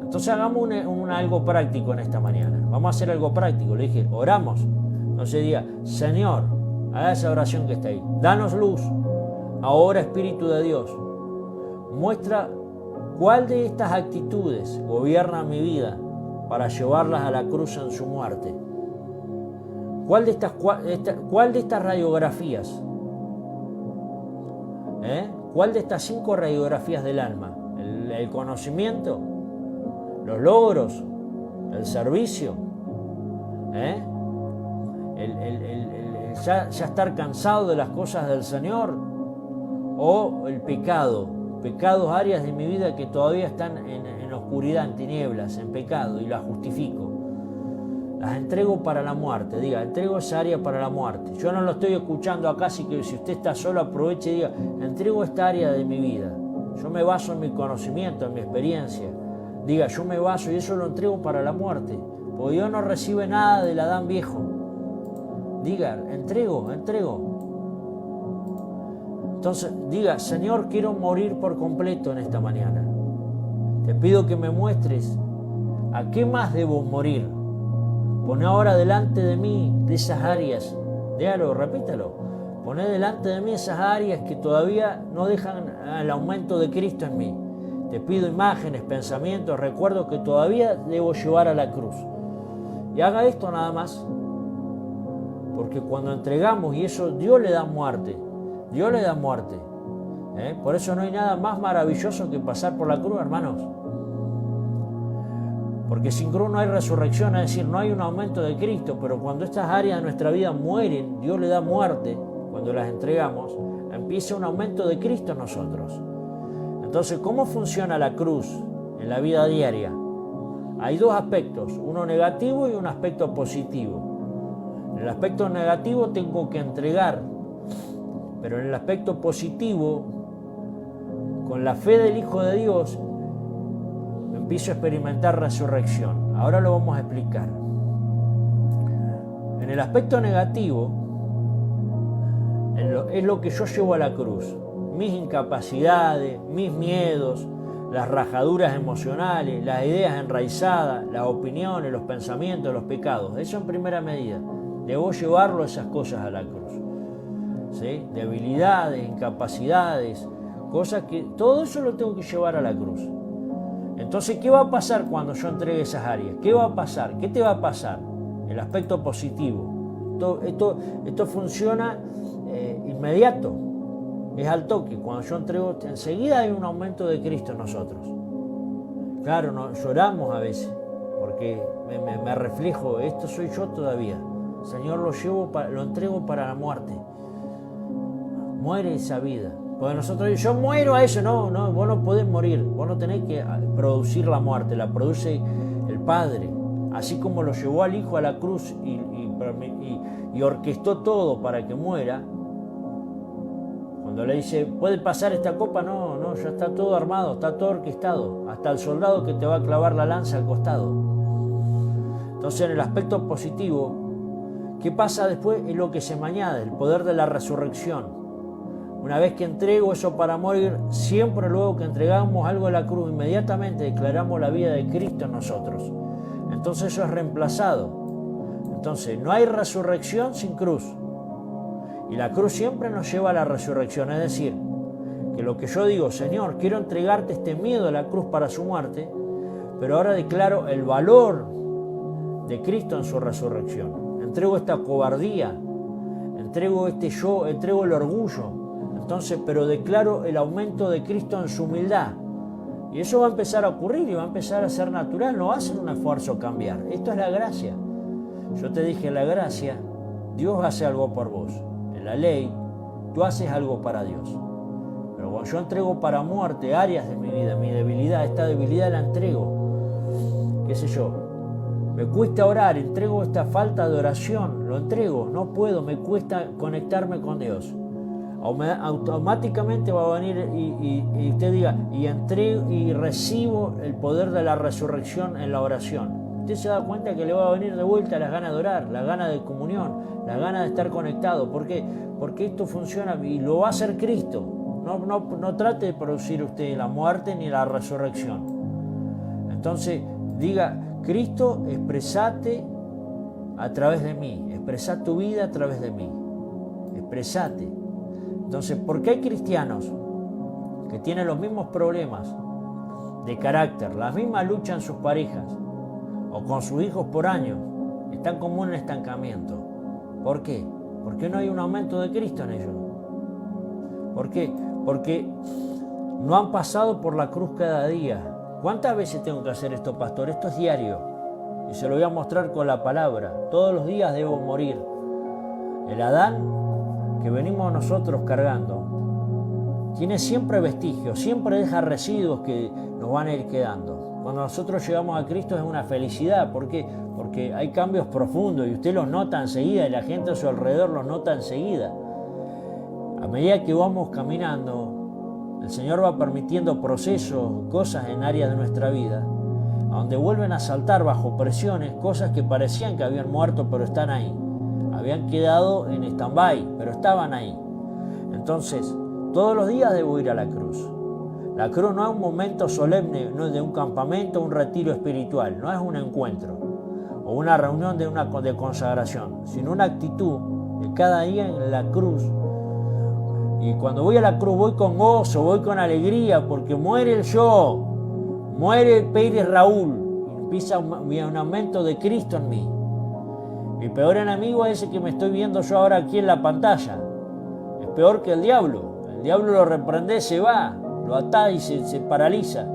Speaker 1: Entonces hagamos algo práctico en esta mañana. Vamos a hacer algo práctico. Le dije, oramos. Entonces diga, Señor, haga esa oración que está ahí. Danos luz. Ahora, Espíritu de Dios, muestra cuál de estas actitudes gobierna mi vida para llevarlas a la cruz en su muerte. ¿Cuál de estas radiografías? ¿Cuál de estas 5 radiografías del alma? El conocimiento, los logros, el servicio, ya estar cansado de las cosas del Señor, o el pecado, áreas de mi vida que todavía están en oscuridad, en tinieblas, en pecado, y las justifico. Las entrego para la muerte. Diga, entrego esa área para la muerte. Yo no lo estoy escuchando acá, así que si usted está solo, aproveche y diga, entrego esta área de mi vida. Yo me baso en mi conocimiento, en mi experiencia. Diga, yo me baso y eso lo entrego para la muerte, porque Dios no recibe nada del Adán viejo. Diga, entrego. Entonces diga, Señor, quiero morir por completo en esta mañana. Te pido que me muestres a qué más debo morir. Pon ahora delante de mí de esas áreas, dígalo, repítalo. Poné delante de mí esas áreas que todavía no dejan el aumento de Cristo en mí. Te pido imágenes, pensamientos, recuerdos que todavía debo llevar a la cruz. Y haga esto nada más. Porque cuando entregamos, y eso Dios le da muerte. Por eso no hay nada más maravilloso que pasar por la cruz, hermanos. Porque sin cruz no hay resurrección, es decir, no hay un aumento de Cristo, pero cuando estas áreas de nuestra vida mueren, Dios le da muerte, cuando las entregamos, empieza un aumento de Cristo en nosotros. Entonces, ¿cómo funciona la cruz en la vida diaria? Hay 2 aspectos, uno negativo y un aspecto positivo. En el aspecto negativo tengo que entregar, pero en el aspecto positivo, con la fe del Hijo de Dios, empiezo a experimentar resurrección. Ahora lo vamos a explicar. En el aspecto negativo, es lo que yo llevo a la cruz. Mis incapacidades, mis miedos, las rajaduras emocionales, las ideas enraizadas, las opiniones, los pensamientos, los pecados. Eso en primera medida. Debo llevarlo esas cosas a la cruz. ¿Sí? Debilidades, incapacidades, cosas que... Todo eso lo tengo que llevar a la cruz. Entonces, ¿qué va a pasar cuando yo entregue esas áreas? ¿Qué va a pasar? ¿Qué te va a pasar? El aspecto positivo. Esto funciona inmediato. Es al toque. Cuando yo entrego, enseguida hay un aumento de Cristo en nosotros. Claro, lloramos a veces, porque me reflejo, esto soy yo todavía. Señor, lo entrego para la muerte. Muere esa vida. Porque nosotros, yo muero a eso. No, vos no podés morir. Vos no tenés que producir la muerte. La produce el Padre. Así como lo llevó al Hijo a la cruz y orquestó todo para que muera. Cuando le dice, ¿puede pasar esta copa? No, ya está todo armado, está todo orquestado. Hasta el soldado que te va a clavar la lanza al costado. Entonces, en el aspecto positivo, ¿qué pasa después? Es lo que se me añade, el poder de la resurrección. Una vez que entrego eso para morir, siempre luego que entregamos algo a la cruz, inmediatamente declaramos la vida de Cristo en nosotros. Entonces eso es reemplazado. Entonces no hay resurrección sin cruz. Y la cruz siempre nos lleva a la resurrección. Es decir, que lo que yo digo, Señor, quiero entregarte este miedo a la cruz para su muerte, pero ahora declaro el valor de Cristo en su resurrección. Entrego esta cobardía, entrego este yo, entrego el orgullo. Entonces, pero declaro el aumento de Cristo en su humildad. Y eso va a empezar a ocurrir y va a empezar a ser natural, no va a ser un esfuerzo cambiar. Esto es la gracia. Yo te dije, la gracia, Dios hace algo por vos. En la ley, tú haces algo para Dios. Pero cuando yo entrego para muerte áreas de mi vida, mi debilidad, esta debilidad la entrego. ¿Qué sé yo? Me cuesta orar, entrego esta falta de oración, lo entrego, no puedo, me cuesta conectarme con Dios. Automáticamente va a venir y usted diga, y entrego y recibo el poder de la resurrección en la oración. Usted se da cuenta que le va a venir de vuelta las ganas de orar, las ganas de comunión, las ganas de estar conectado. ¿Por qué? Porque esto funciona y lo va a hacer Cristo. No trate de producir usted la muerte ni la resurrección. Entonces diga, Cristo, expresate a través de mí, expresá tu vida a través de mí, expresate. Entonces, ¿por qué hay cristianos que tienen los mismos problemas de carácter, la misma lucha en sus parejas o con sus hijos por años, están como en un estancamiento? ¿Por qué? Porque no hay un aumento de Cristo en ellos. ¿Por qué? Porque no han pasado por la cruz cada día. ¿Cuántas veces tengo que hacer esto, pastor? Esto es diario. Y se lo voy a mostrar con la palabra. Todos los días debo morir. El Adán que venimos nosotros cargando tiene siempre vestigios, siempre deja residuos que nos van a ir quedando. Cuando nosotros llegamos a Cristo es una felicidad. ¿Por qué? Porque hay cambios profundos y usted los nota enseguida y la gente a su alrededor los nota enseguida. A medida que vamos caminando, el Señor va permitiendo procesos, cosas en áreas de nuestra vida, donde vuelven a saltar bajo presiones, cosas que parecían que habían muerto, pero están ahí. Habían quedado en stand-by, pero estaban ahí. Entonces, todos los días debo ir a la cruz. La cruz no es un momento solemne, no es de un campamento, un retiro espiritual, no es un encuentro o una reunión de consagración, sino una actitud de cada día en la cruz. Y cuando voy a la cruz voy con gozo, voy con alegría, porque muere el yo, muere Pérez Raúl, y empieza un aumento de Cristo en mí. Mi peor enemigo es ese que me estoy viendo yo ahora aquí en la pantalla. Es peor que el diablo. El diablo lo reprende, se va, lo ata y se paraliza.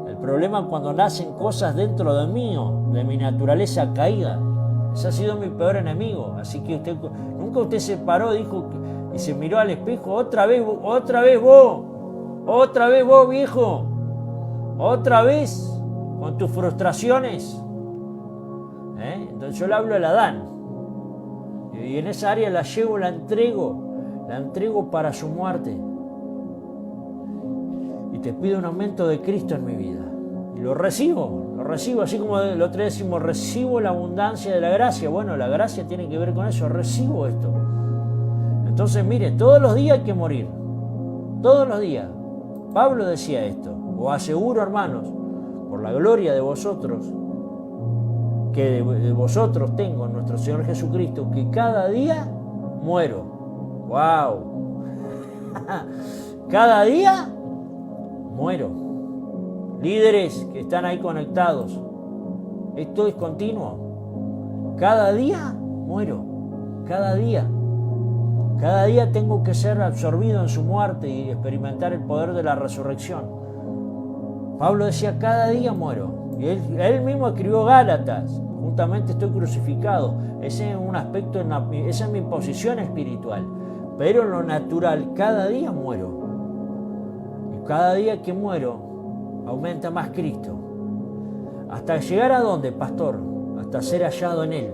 Speaker 1: El problema es cuando nacen cosas dentro de mí, de mi naturaleza caída. Ese ha sido mi peor enemigo. Así que nunca usted se paró, dijo y se miró al espejo, otra vez vos, viejo, otra vez con tus frustraciones. Entonces yo le hablo al Adán y en esa área la llevo, la entrego para su muerte y te pido un aumento de Cristo en mi vida y lo recibo, así como el otro día decimos, recibo la abundancia de la gracia. Bueno, la gracia tiene que ver con eso, recibo esto. Entonces, mire, todos los días hay que morir. Todos los días. Pablo decía esto. Os aseguro, hermanos, por la gloria de vosotros, que de vosotros tengo en nuestro Señor Jesucristo, que cada día muero. ¡Wow! Cada día muero. Líderes que están ahí conectados, esto es continuo. Cada día muero. Cada día. Cada día tengo que ser absorbido en su muerte y experimentar el poder de la resurrección. Pablo decía, cada día muero. Y él mismo escribió Gálatas, juntamente estoy crucificado. Ese es un aspecto, esa es mi posición espiritual. Pero en lo natural, cada día muero. Y cada día que muero, aumenta más Cristo. ¿Hasta llegar a dónde, pastor? Hasta ser hallado en Él.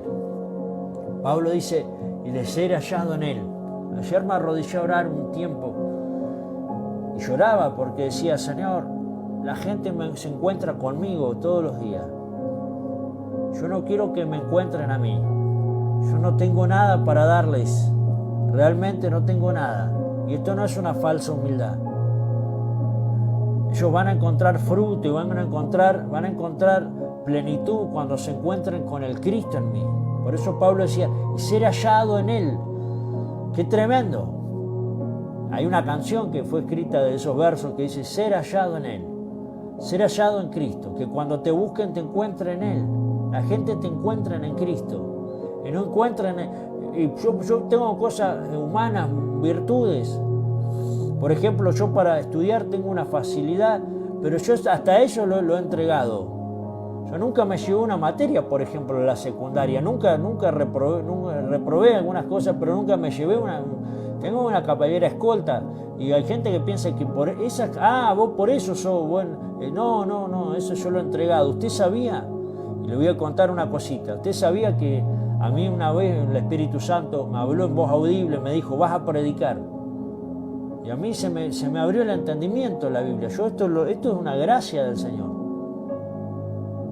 Speaker 1: Pablo dice, y de ser hallado en Él. Ayer me arrodillé a orar un tiempo y lloraba porque decía, Señor, la gente se encuentra conmigo todos los días. Yo no quiero que me encuentren a mí. Yo no tengo nada para darles. Realmente no tengo nada. Y esto no es una falsa humildad. Ellos van a encontrar fruto y van a encontrar plenitud cuando se encuentren con el Cristo en mí. Por eso Pablo decía, y ser hallado en Él. ¡Qué tremendo! Hay una canción que fue escrita de esos versos que dice, ser hallado en Él. Ser hallado en Cristo. Que cuando te busquen te encuentren en Él. La gente te encuentra en Cristo. Y no encuentran... Y yo tengo cosas humanas, virtudes. Por ejemplo, yo para estudiar tengo una facilidad, pero yo hasta eso lo he entregado. Yo nunca me llevé una materia, por ejemplo, en la secundaria. Nunca reprobé algunas cosas, pero nunca me llevé una... Tengo una capellera escolta y hay gente que piensa que por esas... vos por eso sos bueno. No, eso yo lo he entregado. ¿Usted sabía? Y le voy a contar una cosita. ¿Usted sabía que a mí una vez el Espíritu Santo me habló en voz audible, me dijo, vas a predicar? Y a mí se me abrió el entendimiento en la Biblia. Esto es una gracia del Señor.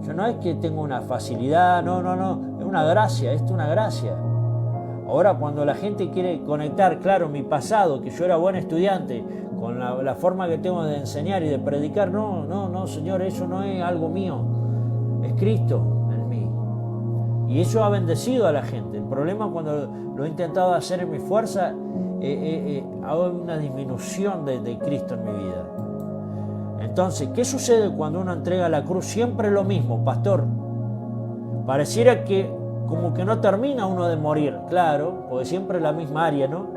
Speaker 1: Yo no es que tengo una facilidad, no, es una gracia, esto es una gracia. Ahora cuando la gente quiere conectar, claro, mi pasado, que yo era buen estudiante, con la forma que tengo de enseñar y de predicar. No, Señor, eso no es algo mío, es Cristo en mí. Y eso ha bendecido a la gente. El problema cuando lo he intentado hacer en mi fuerza, hago una disminución de Cristo en mi vida. Entonces, ¿qué sucede cuando uno entrega la cruz? Siempre lo mismo, pastor. Pareciera que como que no termina uno de morir, claro, porque siempre es la misma área, ¿no?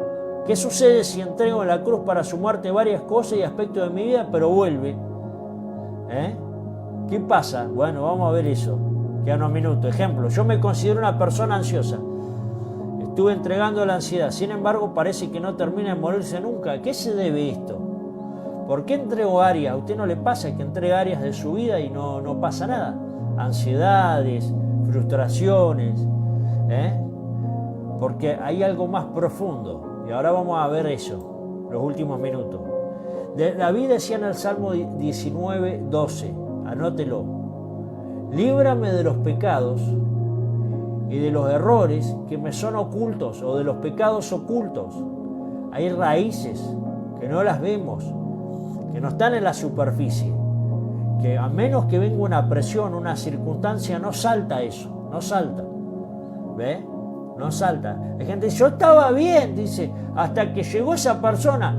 Speaker 1: ¿Qué sucede si entrego en la cruz para su muerte varias cosas y aspectos de mi vida, pero vuelve? ¿Qué pasa? Bueno, vamos a ver eso. Quedan unos minutos. Ejemplo, yo me considero una persona ansiosa. Estuve entregando la ansiedad. Sin embargo, parece que no termina de morirse nunca. ¿A qué se debe esto? ¿Por qué entrego áreas? ¿A usted no le pasa que entrega áreas de su vida y no pasa nada? Ansiedades, frustraciones, porque hay algo más profundo. Y ahora vamos a ver eso, los últimos minutos. David decía en el Salmo 19:12, anótelo: líbrame de los pecados y de los errores que me son ocultos, o de los pecados ocultos. Hay raíces que no las vemos, que no están en la superficie, que a menos que venga una presión, una circunstancia, no salta eso, no salta. ¿Ve? No salta. Hay gente que dice, yo estaba bien, dice, hasta que llegó esa persona.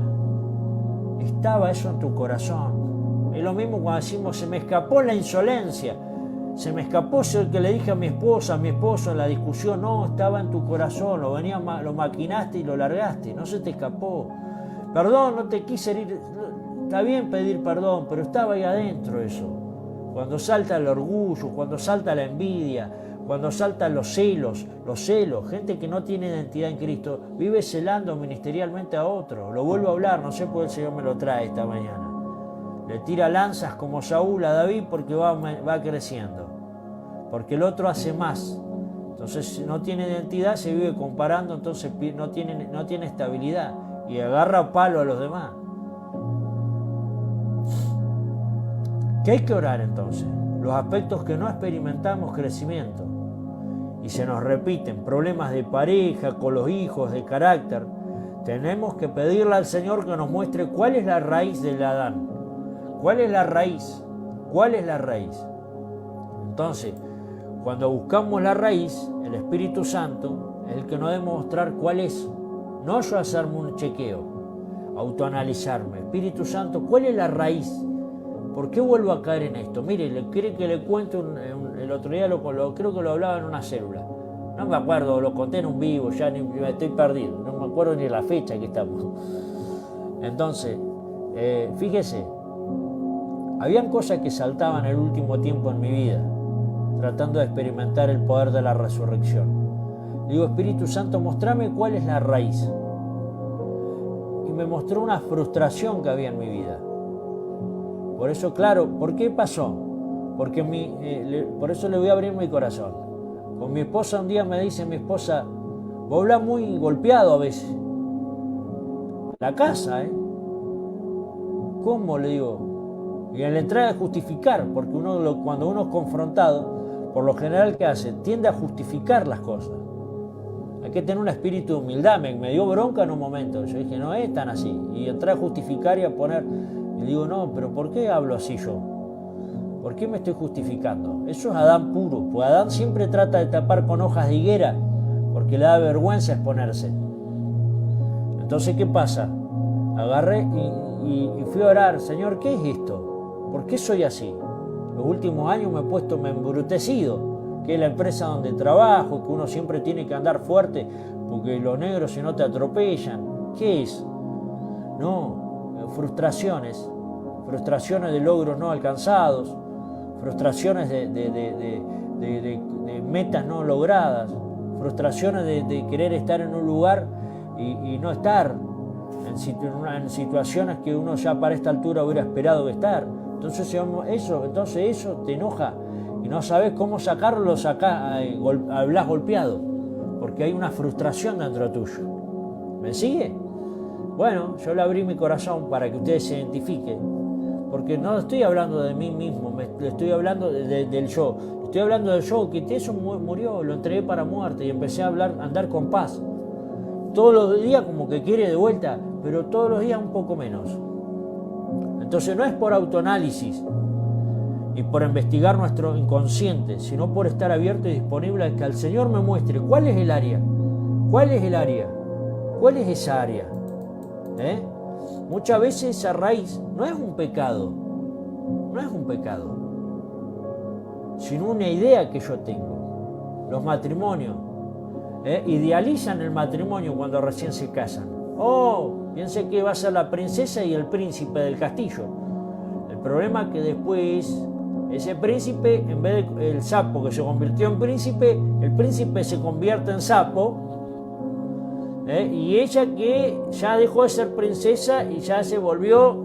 Speaker 1: Estaba eso en tu corazón. Es lo mismo cuando decimos, se me escapó la insolencia, se me escapó eso que le dije a mi esposo en la discusión. No, estaba en tu corazón, lo maquinaste y lo largaste, no se te escapó. Perdón, no te quise herir. Está bien pedir perdón, pero estaba ahí adentro eso. Cuando salta el orgullo, cuando salta la envidia, cuando saltan los celos, gente que no tiene identidad en Cristo, vive celando ministerialmente a otro. Lo vuelvo a hablar, no sé por qué el Señor me lo trae esta mañana. Le tira lanzas como Saúl a David porque va creciendo. Porque el otro hace más. Entonces, si no tiene identidad, se vive comparando, entonces no tiene estabilidad y agarra palo a los demás. ¿Qué hay que orar entonces? Los aspectos que no experimentamos crecimiento y se nos repiten, problemas de pareja, con los hijos, de carácter. Tenemos que pedirle al Señor que nos muestre cuál es la raíz del Adán. ¿Cuál es la raíz? ¿Cuál es la raíz? Entonces, cuando buscamos la raíz, el Espíritu Santo es el que nos debe mostrar cuál es. No yo hacerme un chequeo, autoanalizarme. Espíritu Santo, ¿cuál es la raíz? ¿Por qué vuelvo a caer en esto? Mire, ¿quiere que le cuente el otro día? Creo que lo hablaba en una célula. No me acuerdo, lo conté en un vivo, ya estoy perdido. No me acuerdo ni la fecha que estamos. Entonces, fíjese, habían cosas que saltaban el último tiempo en mi vida, tratando de experimentar el poder de la resurrección. Digo, Espíritu Santo, mostrame cuál es la raíz. Y me mostró una frustración que había en mi vida. Por eso, claro, ¿por qué pasó? Porque por eso le voy a abrir mi corazón. Con mi esposa un día me dice mi esposa, vos hablás muy golpeado a veces. La casa, ¿Cómo? Le digo. Y en la entrada de justificar, porque cuando uno es confrontado, por lo general, ¿qué hace? Tiende a justificar las cosas. Hay que tener un espíritu de humildad. Me dio bronca en un momento. Yo dije, no es tan así. Y entré a justificar y a poner... Y digo, no, pero ¿por qué hablo así yo? ¿Por qué me estoy justificando? Eso es Adán puro, pues Adán siempre trata de tapar con hojas de higuera porque le da vergüenza exponerse. Entonces, ¿qué pasa? Agarré y fui a orar, Señor, ¿qué es esto? ¿Por qué soy así? Los últimos años me he embrutecido, que es la empresa donde trabajo, que uno siempre tiene que andar fuerte porque los negros si no te atropellan. ¿Qué es? No. Frustraciones de logros no alcanzados, frustraciones de metas no logradas, frustraciones de querer estar en un lugar y no estar, en situaciones que uno ya para esta altura hubiera esperado estar. Entonces eso te enoja y no sabes cómo sacarlo, hablas golpeado, porque hay una frustración dentro tuyo. ¿Me sigue? Bueno, yo le abrí mi corazón para que ustedes se identifiquen, porque no estoy hablando de mí mismo, estoy hablando del yo. Estoy hablando del yo, que eso murió, lo entregué para muerte y empecé a andar con paz. Todos los días como que quiere de vuelta, pero todos los días un poco menos. Entonces no es por autoanálisis y por investigar nuestro inconsciente, sino por estar abierto y disponible a que el Señor me muestre cuál es el área, cuál es esa área. Muchas veces esa raíz no es un pecado, sino una idea que yo tengo. Los matrimonios idealizan el matrimonio cuando recién se casan. Piense que va a ser la princesa y el príncipe del castillo. El problema es que después ese príncipe, en vez de el sapo que se convirtió en príncipe, el príncipe se convierte en sapo, y ella que ya dejó de ser princesa y ya se volvió,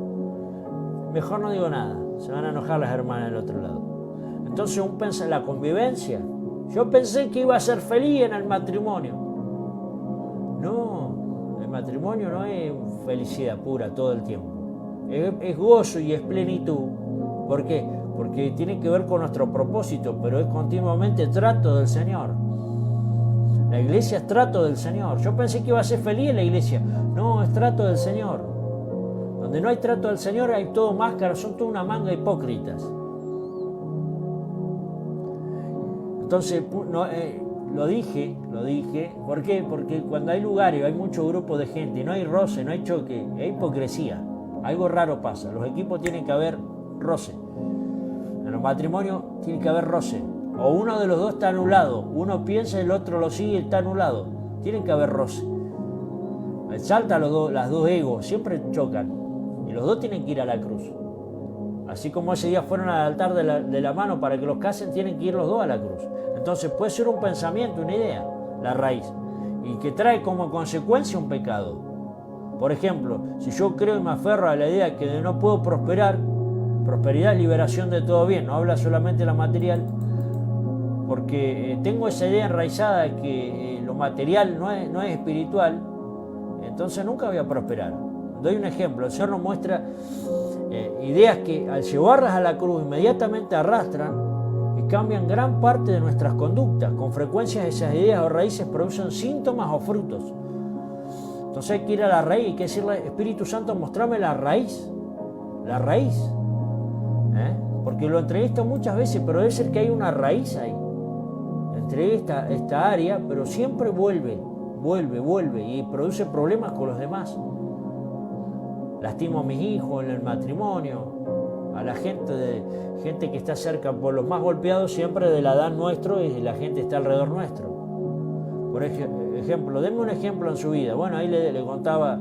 Speaker 1: mejor no digo nada, se van a enojar las hermanas del otro lado. Entonces uno piensa en la convivencia. Yo pensé que iba a ser feliz en el matrimonio. No, el matrimonio no es felicidad pura todo el tiempo. Es gozo y es plenitud. ¿Por qué? Porque tiene que ver con nuestro propósito, pero es continuamente trato del Señor. La iglesia es trato del Señor. Yo pensé que iba a ser feliz en la iglesia. No, es trato del Señor. Donde no hay trato del Señor hay todo máscara, son toda una manga de hipócritas. Entonces, lo dije, ¿por qué? Porque cuando hay lugares, hay mucho grupo de gente, no hay roce, no hay choque, hay hipocresía, algo raro pasa. Los equipos tienen que haber roce, en los matrimonios tiene que haber roce, o uno de los dos está anulado, uno piensa, el otro lo sigue y está anulado, tienen que haber roce. Saltan las dos egos, siempre chocan, y los dos tienen que ir a la cruz. Así como ese día fueron al altar de la mano para que los casen, tienen que ir los dos a la cruz. Entonces puede ser un pensamiento, una idea, la raíz, y que trae como consecuencia un pecado. Por ejemplo, si yo creo y me aferro a la idea que no puedo prosperar, prosperidad es liberación de todo bien, no habla solamente de la material, porque tengo esa idea enraizada de que lo material no es espiritual, entonces nunca voy a prosperar. Doy un ejemplo, el Señor nos muestra ideas que al llevarlas a la cruz inmediatamente arrastran y cambian gran parte de nuestras conductas. Con frecuencia esas ideas o raíces producen síntomas o frutos. Entonces hay que ir a la raíz, hay que decirle, Espíritu Santo, mostrame la raíz. La raíz. Porque lo entrevisto muchas veces, pero debe ser que hay una raíz ahí. Entregué esta área, pero siempre vuelve y produce problemas con los demás. Lastimo a mis hijos en el matrimonio, a la gente que está cerca, por los más golpeados siempre de la edad nuestro y la gente está alrededor nuestro. Por ejemplo, denme un ejemplo en su vida. Bueno, ahí le contaba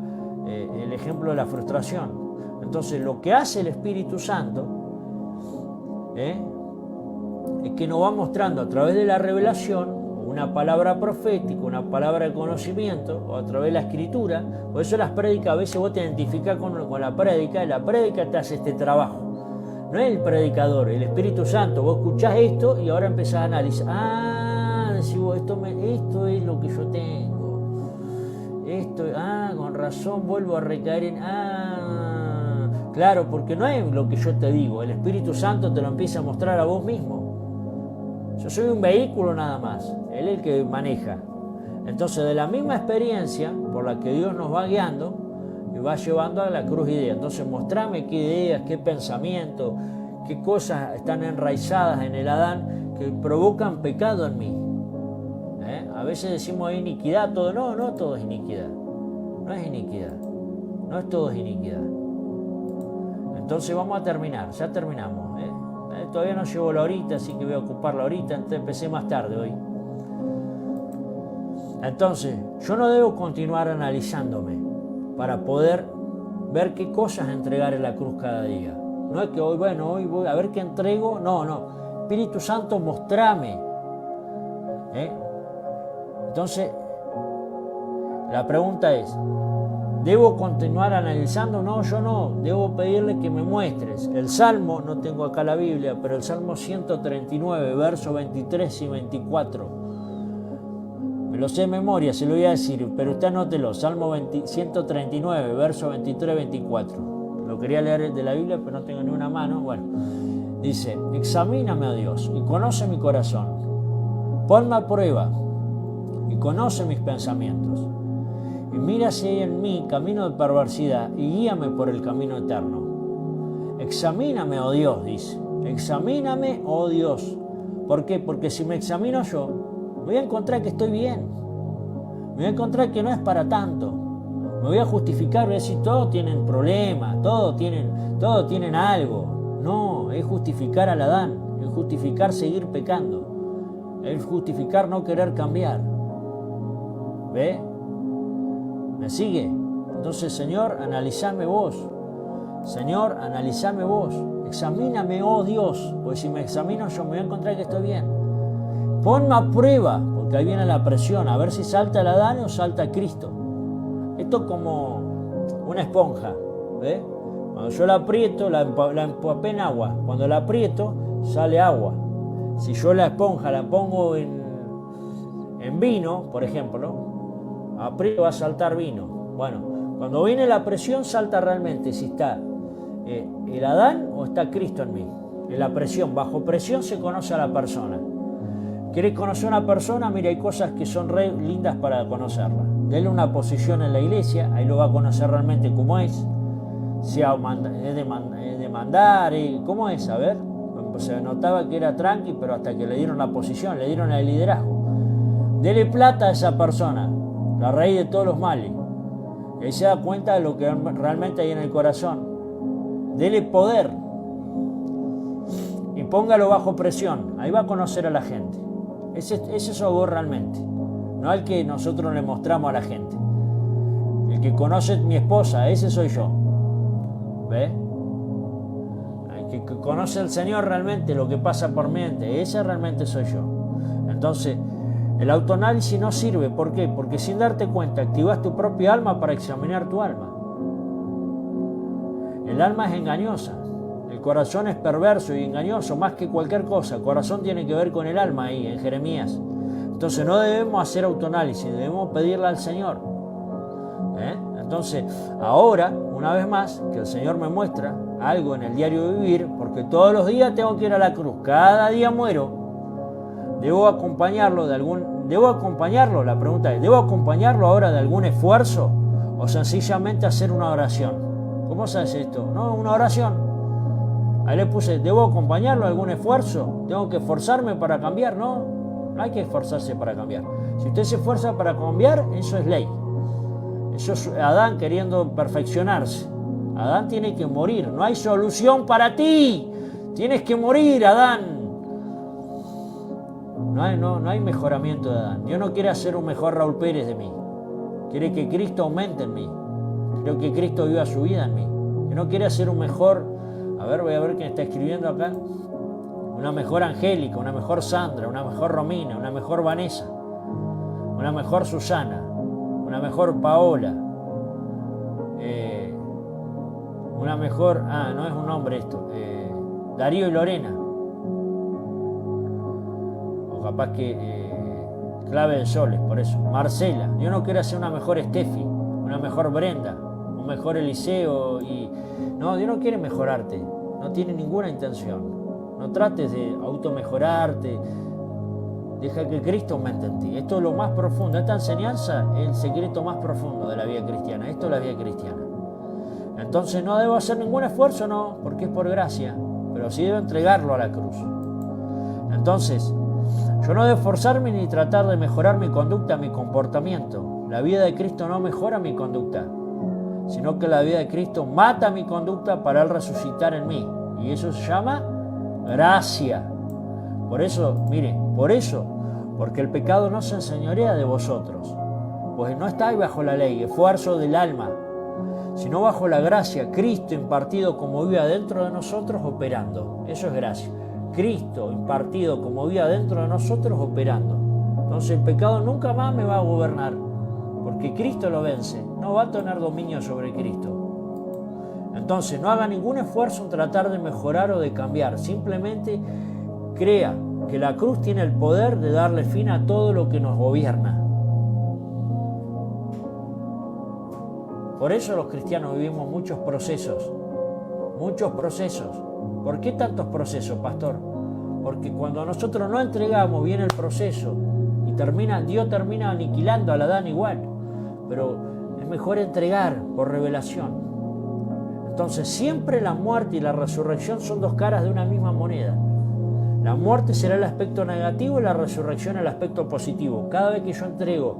Speaker 1: el ejemplo de la frustración. Entonces, lo que hace el Espíritu Santo es que nos va mostrando a través de la revelación, una palabra profética, una palabra de conocimiento, o a través de la escritura. Por eso las prédicas, a veces vos te identificás con la prédica, y la prédica te hace este trabajo. No es el predicador, el Espíritu Santo. Vos escuchás esto y ahora empezás a analizar. Decís vos, esto es lo que yo tengo. Con razón vuelvo a recaer en... Claro, porque no es lo que yo te digo. El Espíritu Santo te lo empieza a mostrar a vos mismo. Yo soy un vehículo nada más, Él es el que maneja. Entonces, de la misma experiencia por la que Dios nos va guiando, me va llevando a la cruz idea. Entonces, mostrame qué ideas, qué pensamientos, qué cosas están enraizadas en el Adán que provocan pecado en mí. A veces decimos iniquidad, todo. No todo es iniquidad. No es iniquidad. No es todo es iniquidad. Entonces, vamos a terminar. Ya terminamos. Todavía no llevo la horita, así que voy a ocupar la horita, entonces empecé más tarde hoy. Entonces, yo no debo continuar analizándome para poder ver qué cosas entregar en la cruz cada día. No es que hoy voy a ver qué entrego. No. Espíritu Santo, mostrame. Entonces, la pregunta es, ¿debo continuar analizando? No, yo no. Debo pedirle que me muestres. El Salmo, no tengo acá la Biblia, pero el Salmo 139, versos 23 y 24. Me lo sé de memoria, se lo voy a decir, pero usted anótelo. Salmo 139, versos 23 y 24. Lo quería leer de la Biblia, pero no tengo ni una mano. Bueno, dice, examíname, oh Dios, y conoce mi corazón. Ponme a prueba y conoce mis pensamientos. Y mira si hay en mí camino de perversidad y guíame por el camino eterno. examíname, oh Dios, dice. Examíname, oh Dios. ¿Por qué? Porque si me examino yo, me voy a encontrar que estoy bien. Me voy a encontrar que no es para tanto. Me voy a justificar, voy a decir, todos tienen problemas, todos tienen algo. No, es justificar al Adán, es justificar seguir pecando, es justificar no querer cambiar. ¿Ve? ¿Me sigue? Entonces, Señor, analizame vos. Señor, analizame vos. Examíname, oh Dios, pues si me examino yo me voy a encontrar que estoy bien. Ponme a prueba, porque ahí viene la presión, a ver si salta el Adán o salta Cristo. Esto es como una esponja, ¿ve? Cuando yo la aprieto, la empapé en agua. Cuando la aprieto, sale agua. Si yo la esponja la pongo en vino, por ejemplo, aprieto, va a saltar vino. Bueno, cuando viene la presión, salta realmente si está el Adán o está Cristo en mí. En la presión, bajo presión se conoce a la persona. ¿Quieres conocer a una persona? Mira, hay cosas que son re lindas para conocerla. Dele una posición en la iglesia, ahí lo va a conocer realmente cómo es. Sea de mandar, ¿cómo es? A ver, se notaba que era tranqui, pero hasta que le dieron la posición, le dieron el liderazgo. Dele plata a esa persona, la raíz de todos los males. Y ahí se da cuenta de lo que realmente hay en el corazón. Dele poder y póngalo bajo presión, ahí va a conocer a la gente. Ese soy vos realmente, no al que nosotros le mostramos a la gente. El que conoce mi esposa, ese soy yo. ¿Ve? El que conoce al Señor realmente, lo que pasa por mi mente, ese realmente soy yo. Entonces, el autoanálisis no sirve. ¿Por qué? Porque sin darte cuenta activas tu propia alma para examinar tu alma. El alma es engañosa. El corazón es perverso y engañoso más que cualquier cosa. El corazón tiene que ver con el alma ahí, en Jeremías. Entonces no debemos hacer autoanálisis, debemos pedirle al Señor. Entonces, ahora, una vez más, que el Señor me muestra algo en el diario de vivir, porque todos los días tengo que ir a la cruz, cada día muero, ¿debo acompañarlo la pregunta es, ¿debo acompañarlo ahora de algún esfuerzo o sencillamente hacer una oración? ¿Cómo se hace esto? No, una oración. Ahí le puse, ¿debo acompañarlo de algún esfuerzo? ¿Tengo que esforzarme para cambiar? No, no hay que esforzarse para cambiar. Si usted se esfuerza para cambiar, eso es ley. Eso es Adán queriendo perfeccionarse. Adán tiene que morir, no hay solución para ti. Tienes que morir, Adán. No hay mejoramiento de Adán. Dios no quiere hacer un mejor Raúl Pérez de mí. Quiere que Cristo aumente en mí. Quiero que Cristo viva su vida en mí. Dios no quiere hacer un mejor... A ver, voy a ver quién está escribiendo acá. Una mejor Angélica, una mejor Sandra, una mejor Romina, una mejor Vanessa, una mejor Susana, una mejor Paola, una mejor... no es un nombre esto. Darío y Lorena. O capaz que... Clave de Soles, por eso. Marcela. Yo no quiero hacer una mejor Steffi, una mejor Brenda, un mejor Eliseo y... No, Dios no quiere mejorarte, no tiene ninguna intención. No trates de automejorarte, deja que Cristo aumente en ti. Esto es lo más profundo, esta enseñanza es el secreto más profundo de la vida cristiana. Esto es la vida cristiana. Entonces no debo hacer ningún esfuerzo, no, porque es por gracia, pero sí debo entregarlo a la cruz. Entonces, yo no debo esforzarme ni tratar de mejorar mi conducta, mi comportamiento. La vida de Cristo no mejora mi conducta, sino que la vida de Cristo mata mi conducta para Él resucitar en mí. Y eso se llama gracia. Por eso, mire, porque el pecado no se enseñorea de vosotros, pues no estáis bajo la ley, esfuerzo del alma, sino bajo la gracia, Cristo impartido como vive adentro de nosotros operando. Eso es gracia. Cristo impartido como vive adentro de nosotros operando. Entonces el pecado nunca más me va a gobernar, porque Cristo lo vence. No va a tener dominio sobre Cristo. Entonces no haga ningún esfuerzo en tratar de mejorar o de cambiar. Simplemente crea que la cruz tiene el poder de darle fin a todo lo que nos gobierna. Por eso los cristianos vivimos muchos procesos. Muchos procesos. ¿Por qué tantos procesos, pastor? Porque cuando nosotros no entregamos bien el proceso y Dios termina aniquilando al Adán igual. Pero es mejor entregar por revelación. Entonces siempre la muerte y la resurrección son dos caras de una misma moneda. La muerte será el aspecto negativo y la resurrección el aspecto positivo. Cada vez que yo entrego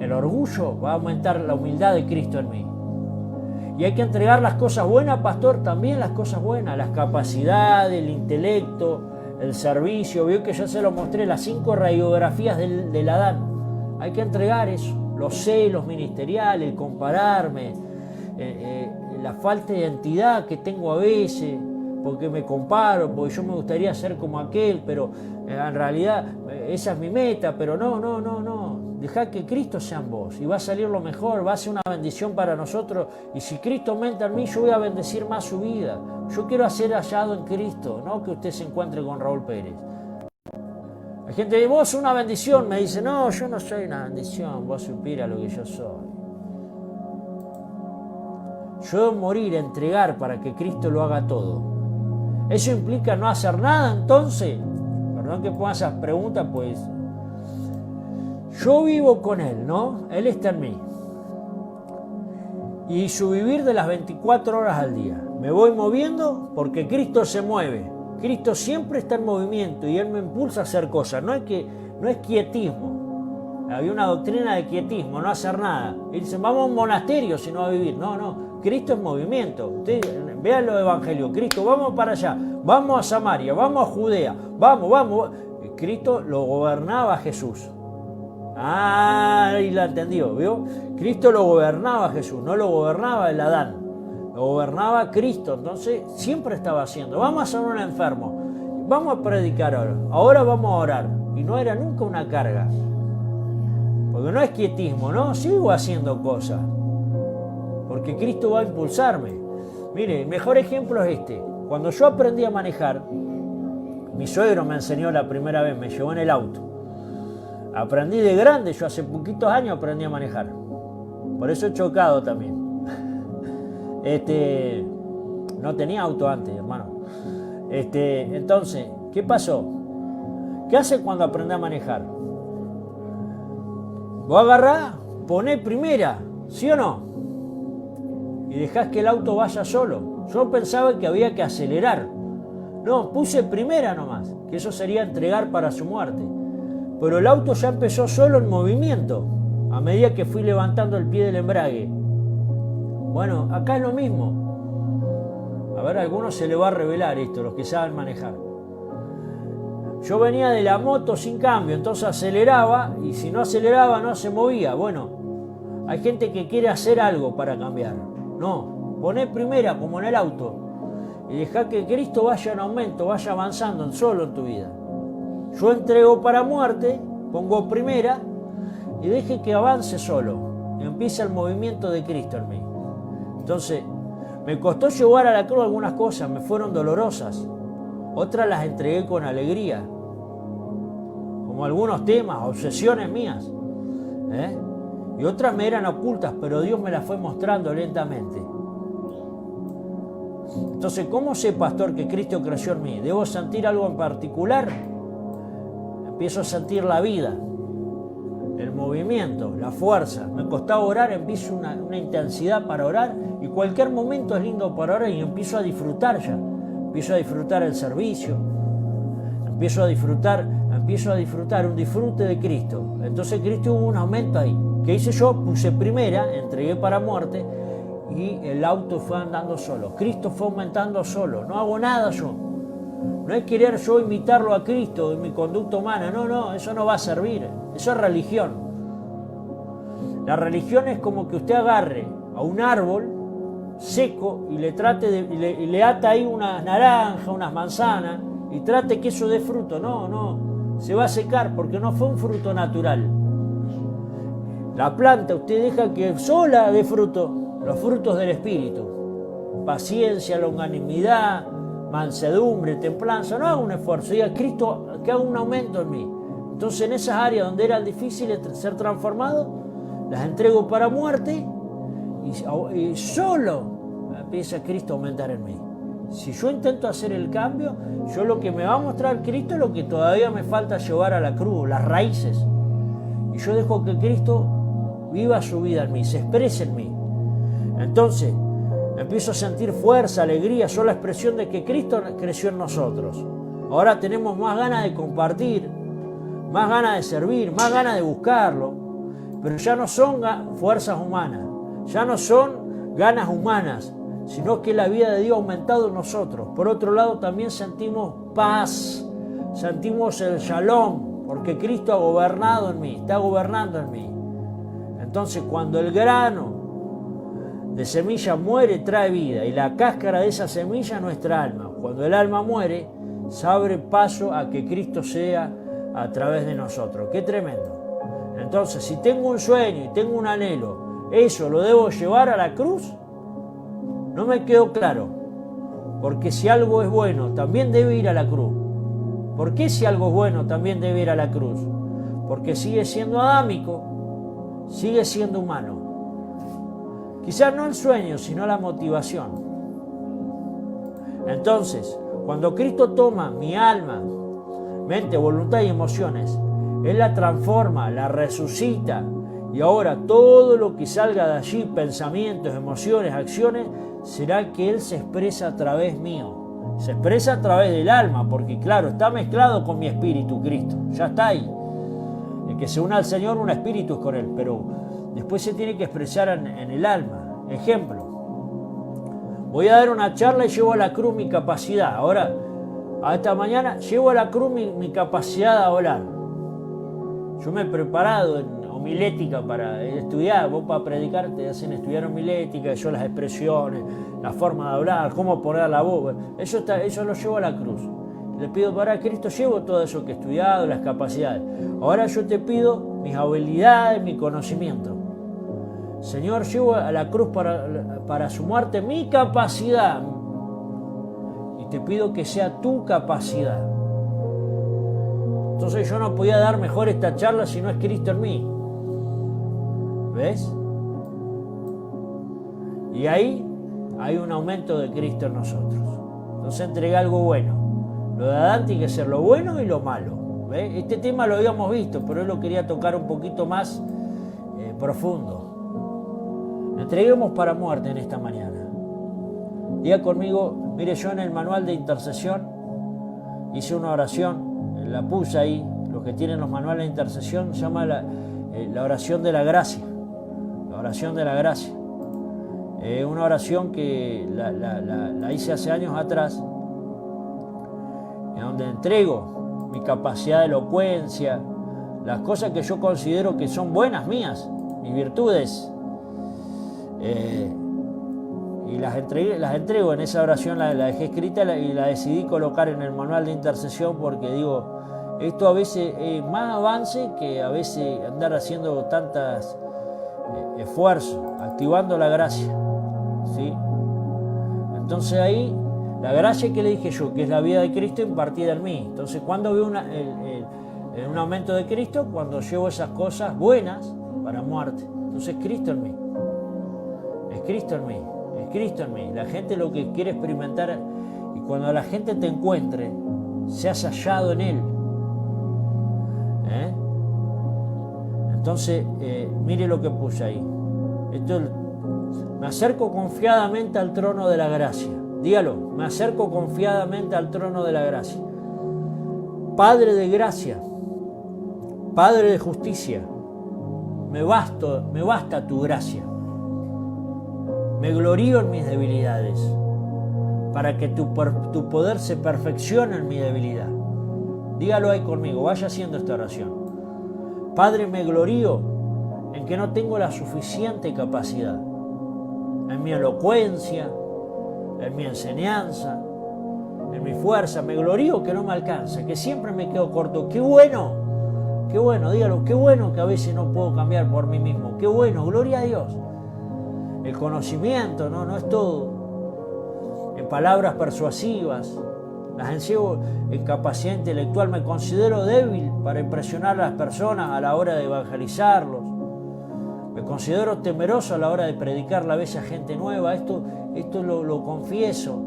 Speaker 1: el orgullo, va a aumentar la humildad de Cristo en mí. Y hay que entregar las cosas buenas, pastor, también las cosas buenas, las capacidades, el intelecto, el servicio. Vio que ya se lo mostré, las 5 radiografías del Adán. Hay que entregar eso, los celos ministeriales, el compararme, la falta de identidad que tengo a veces, porque me comparo, porque yo me gustaría ser como aquel, pero en realidad esa es mi meta, pero no. Dejá que Cristo sea en vos y va a salir lo mejor, va a ser una bendición para nosotros. Y si Cristo aumenta en mí, yo voy a bendecir más su vida. Yo quiero ser hallado en Cristo, no que usted se encuentre con Raúl Pérez. La gente dice, vos sos una bendición, me dice, no, yo no soy una bendición, vos supieras lo que yo soy. Yo debo morir, entregar para que Cristo lo haga todo. ¿Eso implica no hacer nada entonces? Perdón que ponga esas preguntas, pues yo vivo con Él, ¿no? Él está en mí. Y su vivir de las 24 horas al día. Me voy moviendo porque Cristo se mueve. Cristo siempre está en movimiento y Él me impulsa a hacer cosas. No es quietismo. Había una doctrina de quietismo, no hacer nada. Y dicen, vamos a un monasterio si no a vivir. No. Cristo es movimiento. Ustedes vean los evangelios. Cristo, vamos para allá. Vamos a Samaria, vamos a Judea. Vamos. Cristo lo gobernaba Jesús. Y la entendió, ¿vio? Cristo lo gobernaba Jesús, no lo gobernaba el Adán, lo gobernaba Cristo. Entonces siempre estaba haciendo, vamos a sanar a un enfermo, vamos a predicar ahora vamos a orar. Y no era nunca una carga, porque no es quietismo, ¿no? Sigo haciendo cosas, porque Cristo va a impulsarme. Mire, el mejor ejemplo es este. Cuando yo aprendí a manejar, mi suegro me enseñó la primera vez, me llevó en el auto. Aprendí de grande, yo hace poquitos años aprendí a manejar. Por eso he chocado también. No tenía auto antes, hermano. Entonces, ¿qué pasó? ¿Qué hace cuando aprendí a manejar? Vos agarrás, ponés primera, ¿sí o no? Y dejás que el auto vaya solo. Yo pensaba que había que acelerar. No, puse primera nomás, que eso sería entregar para su muerte. Pero el auto ya empezó solo en movimiento, a medida que fui levantando el pie del embrague. Bueno, acá es lo mismo. A ver, a algunos se le va a revelar esto, los que saben manejar. Yo venía de la moto sin cambio, entonces aceleraba, y si no aceleraba no se movía. Bueno, hay gente que quiere hacer algo para cambiar. No, poné primera como en el auto, y dejá que Cristo vaya en aumento, vaya avanzando solo en tu vida. Yo entrego para muerte, pongo primera y deje que avance solo. Y empieza el movimiento de Cristo en mí. Entonces, me costó llevar a la cruz algunas cosas, me fueron dolorosas. Otras las entregué con alegría. Como algunos temas, obsesiones mías. Y otras me eran ocultas, pero Dios me las fue mostrando lentamente. Entonces, ¿cómo sé, pastor, que Cristo creció en mí? ¿Debo sentir algo en particular? Empiezo a sentir la vida, el movimiento, la fuerza. Me costaba orar, empiezo una intensidad para orar y cualquier momento es lindo para orar y empiezo a disfrutar ya. Empiezo a disfrutar el servicio, empiezo a disfrutar un disfrute de Cristo. Entonces Cristo hubo un aumento ahí. ¿Qué hice yo? Puse primera, entregué para muerte y el auto fue andando solo. Cristo fue aumentando solo, no hago nada yo. No es querer yo imitarlo a Cristo en mi conducta humana, no, eso no va a servir, eso es religión. La religión es como que usted agarre a un árbol seco y le ata ahí unas naranjas, unas manzanas y trate que eso dé fruto. No, se va a secar porque no fue un fruto natural. La planta usted deja que sola dé fruto, los frutos del Espíritu. Paciencia, longanimidad, mansedumbre, templanza. No hago un esfuerzo, diga Cristo que haga un aumento en mí. Entonces en esas áreas donde era difícil ser transformado, las entrego para muerte y solo empieza Cristo a aumentar en mí. Si yo intento hacer el cambio, yo lo que me va a mostrar Cristo es lo que todavía me falta llevar a la cruz, las raíces. Y yo dejo que Cristo viva su vida en mí, se exprese en mí. Entonces, Empiezo a sentir fuerza, alegría, son la expresión de que Cristo creció en nosotros. Ahora tenemos más ganas de compartir, más ganas de servir, más ganas de buscarlo, pero ya no son fuerzas humanas, ya no son ganas humanas, sino que la vida de Dios ha aumentado en nosotros. Por otro lado, también sentimos paz, sentimos el shalom, porque Cristo ha gobernado en mí, está gobernando en mí. Entonces, cuando el grano de semilla muere, trae vida, y la cáscara de esa semilla es nuestra alma. Cuando el alma muere, se abre paso a que Cristo sea a través de nosotros. ¡Qué tremendo! Entonces, si tengo un sueño y tengo un anhelo, ¿eso lo debo llevar a la cruz? No me quedó claro, porque si algo es bueno, también debe ir a la cruz. ¿Por qué si algo es bueno, también debe ir a la cruz? Porque sigue siendo adámico, sigue siendo humano. Quizás no el sueño, sino la motivación. Entonces, cuando Cristo toma mi alma, mente, voluntad y emociones, Él la transforma, la resucita, y ahora todo lo que salga de allí, pensamientos, emociones, acciones, será que Él se expresa a través mío. Se expresa a través del alma, porque claro, está mezclado con mi espíritu, Cristo. Ya está ahí. El que se une al Señor, un espíritu es con Él, pero después se tiene que expresar en el alma. Ejemplo, voy a dar una charla y llevo a la cruz mi capacidad. Ahora, a esta mañana, llevo a la cruz mi capacidad de hablar. Yo me he preparado en homilética para estudiar. Vos para predicar te hacen estudiar homilética, yo las expresiones, la forma de hablar, cómo poner la voz. Eso lo llevo a la cruz. Le pido para Cristo, llevo todo eso que he estudiado, las capacidades. Ahora yo te pido mis habilidades, mi conocimiento. Señor, llevo a la cruz para su muerte mi capacidad. Y te pido que sea tu capacidad. Entonces yo no podía dar mejor esta charla si no es Cristo en mí. ¿Ves? Y ahí hay un aumento de Cristo en nosotros. Entonces entrega algo bueno. Lo de Adán tiene que ser lo bueno y lo malo. ¿Ves? Este tema lo habíamos visto, pero él lo quería tocar un poquito más profundo. Entreguemos para muerte en esta mañana. Diga conmigo, mire, yo en el manual de intercesión hice una oración, la puse ahí, los que tienen los manuales de intercesión, se llama la oración de la gracia. La oración de la gracia. Una oración que la hice hace años atrás, en donde entrego mi capacidad de elocuencia, las cosas que yo considero que son buenas mías, mis virtudes, y las entrego en esa oración, la dejé escrita y la decidí colocar en el manual de intercesión, porque digo, esto a veces es más avance que a veces andar haciendo tantos esfuerzos, activando la gracia, ¿sí? Entonces ahí, la gracia que le dije yo, que es la vida de Cristo impartida en mí. Entonces, cuando veo un aumento de Cristo, cuando llevo esas cosas buenas para muerte. Entonces, Cristo en mí. Es Cristo en mí. Es Cristo en mí. La gente lo que quiere experimentar, y cuando la gente te encuentre, seas hallado en Él. Entonces, mire lo que puse ahí. Me acerco confiadamente al trono de la gracia. Dígalo, me acerco confiadamente al trono de la gracia. Padre de gracia, Padre de justicia, me basta tu gracia. Me glorío en mis debilidades, para que tu poder se perfeccione en mi debilidad. Dígalo ahí conmigo, vaya haciendo esta oración. Padre, me glorío en que no tengo la suficiente capacidad, en mi elocuencia, en mi enseñanza, en mi fuerza. Me glorío que no me alcanza, que siempre me quedo corto. ¡Qué bueno! ¡Qué bueno! Dígalo, qué bueno que a veces no puedo cambiar por mí mismo. ¡Qué bueno! ¡Gloria a Dios! El conocimiento, no es todo. En palabras persuasivas, las enseño en capacidad intelectual. Me considero débil para impresionar a las personas a la hora de evangelizarlos. Me considero temeroso a la hora de predicar la bella gente nueva. Esto lo confieso.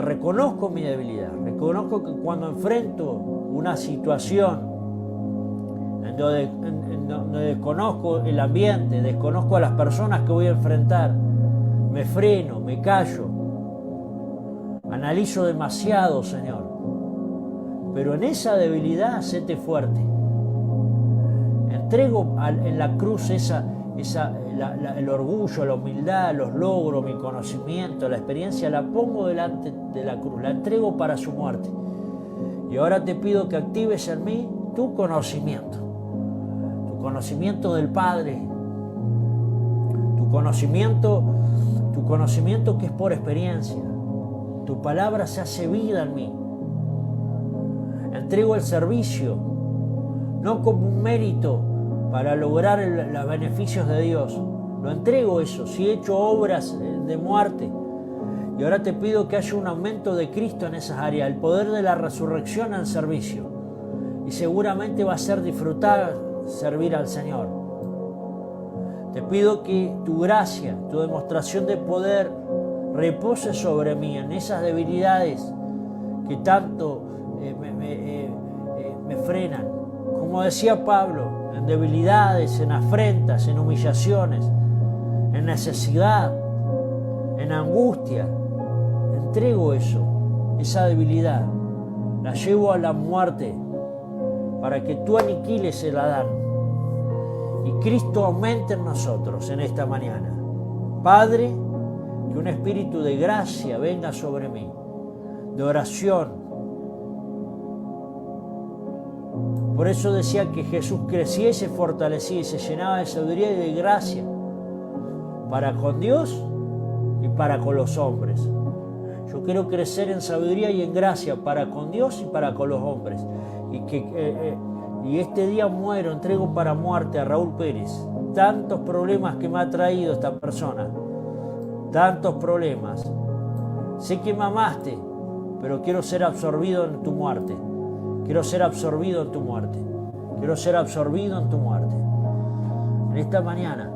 Speaker 1: Reconozco mi debilidad. Reconozco que cuando enfrento una situación en donde desconozco el ambiente, desconozco a las personas que voy a enfrentar, me freno, me callo, analizo demasiado, Señor. Pero en esa debilidad, séte fuerte. Entrego en la cruz el orgullo, la humildad, los logros, mi conocimiento, la experiencia, la pongo delante de la cruz, la entrego para su muerte. Y ahora te pido que actives en mí tu conocimiento del Padre, tu conocimiento que es por experiencia. Tu palabra se hace vida en mí. Entrego el servicio, no como un mérito para lograr los beneficios de Dios. Lo entrego eso, si he hecho obras de muerte. Y ahora te pido que haya un aumento de Cristo en esas áreas, el poder de la resurrección al servicio. Y seguramente va a ser disfrutar servir al Señor. Te pido que tu gracia, tu demostración de poder repose sobre mí en esas debilidades que tanto me frenan. Como decía Pablo, en debilidades, en afrentas, en humillaciones, en necesidad, en angustia. Entrego esa debilidad, la llevo a la muerte para que tú aniquiles el Adán y Cristo aumente en nosotros en esta mañana. Padre, que un espíritu de gracia venga sobre mí, de oración. Por eso decía que Jesús crecía y se fortalecía y se llenaba de sabiduría y de gracia para con Dios y para con los hombres. Yo quiero crecer en sabiduría y en gracia para con Dios y para con los hombres. Y este día entrego para muerte a Raúl Pérez. Tantos problemas que me ha traído esta persona. Tantos problemas. Sé que me amaste, pero quiero ser absorbido en tu muerte. Quiero ser absorbido en tu muerte. Quiero ser absorbido en tu muerte. En esta mañana,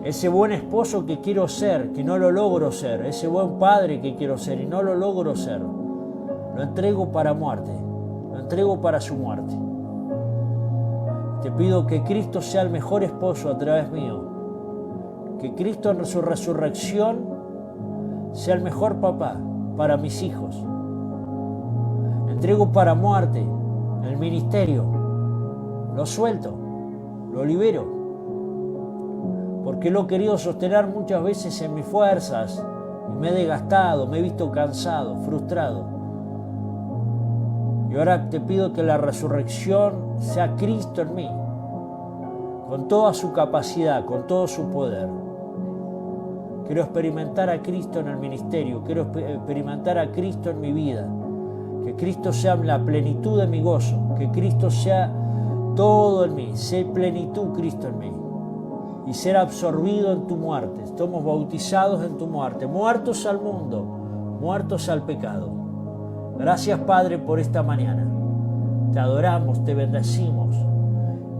Speaker 1: ese buen esposo que quiero ser, que no lo logro ser, ese buen padre que quiero ser y no lo logro ser, lo entrego para muerte, lo entrego para su muerte. Te pido que Cristo sea el mejor esposo a través mío, que Cristo en su resurrección sea el mejor papá para mis hijos. Entrego para muerte el ministerio, lo suelto, lo libero. Porque lo he querido sostener muchas veces en mis fuerzas y me he desgastado, me he visto cansado, frustrado. Y ahora te pido que la resurrección sea Cristo en mí, con toda su capacidad, con todo su poder. Quiero experimentar a Cristo en el ministerio, quiero experimentar a Cristo en mi vida, que Cristo sea la plenitud de mi gozo, que Cristo sea todo en mí, sé plenitud Cristo en mí. Y ser absorbido en tu muerte. Estamos bautizados en tu muerte, muertos al mundo, muertos al pecado. Gracias, Padre, por esta mañana. Te adoramos, te bendecimos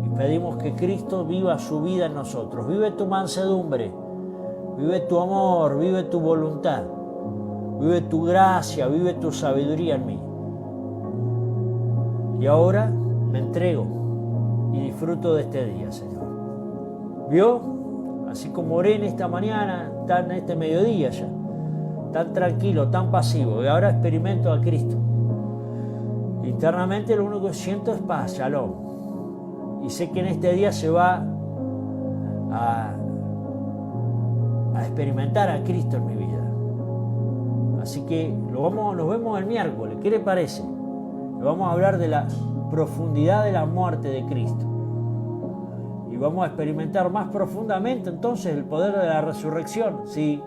Speaker 1: y pedimos que Cristo viva su vida en nosotros. Vive tu mansedumbre, vive tu amor, vive tu voluntad, vive tu gracia, vive tu sabiduría en mí. Y ahora me entrego y disfruto de este día, Señor. ¿Vio? Así como oré en esta mañana, en este mediodía ya, tan tranquilo, tan pasivo, y ahora experimento a Cristo. Internamente lo único que siento es paz, shalom. Y sé que en este día se va a experimentar a Cristo en mi vida. Así que nos vemos el miércoles. ¿Qué le parece? Vamos a hablar de la profundidad de la muerte de Cristo. Y vamos a experimentar más profundamente entonces el poder de la resurrección. Sí,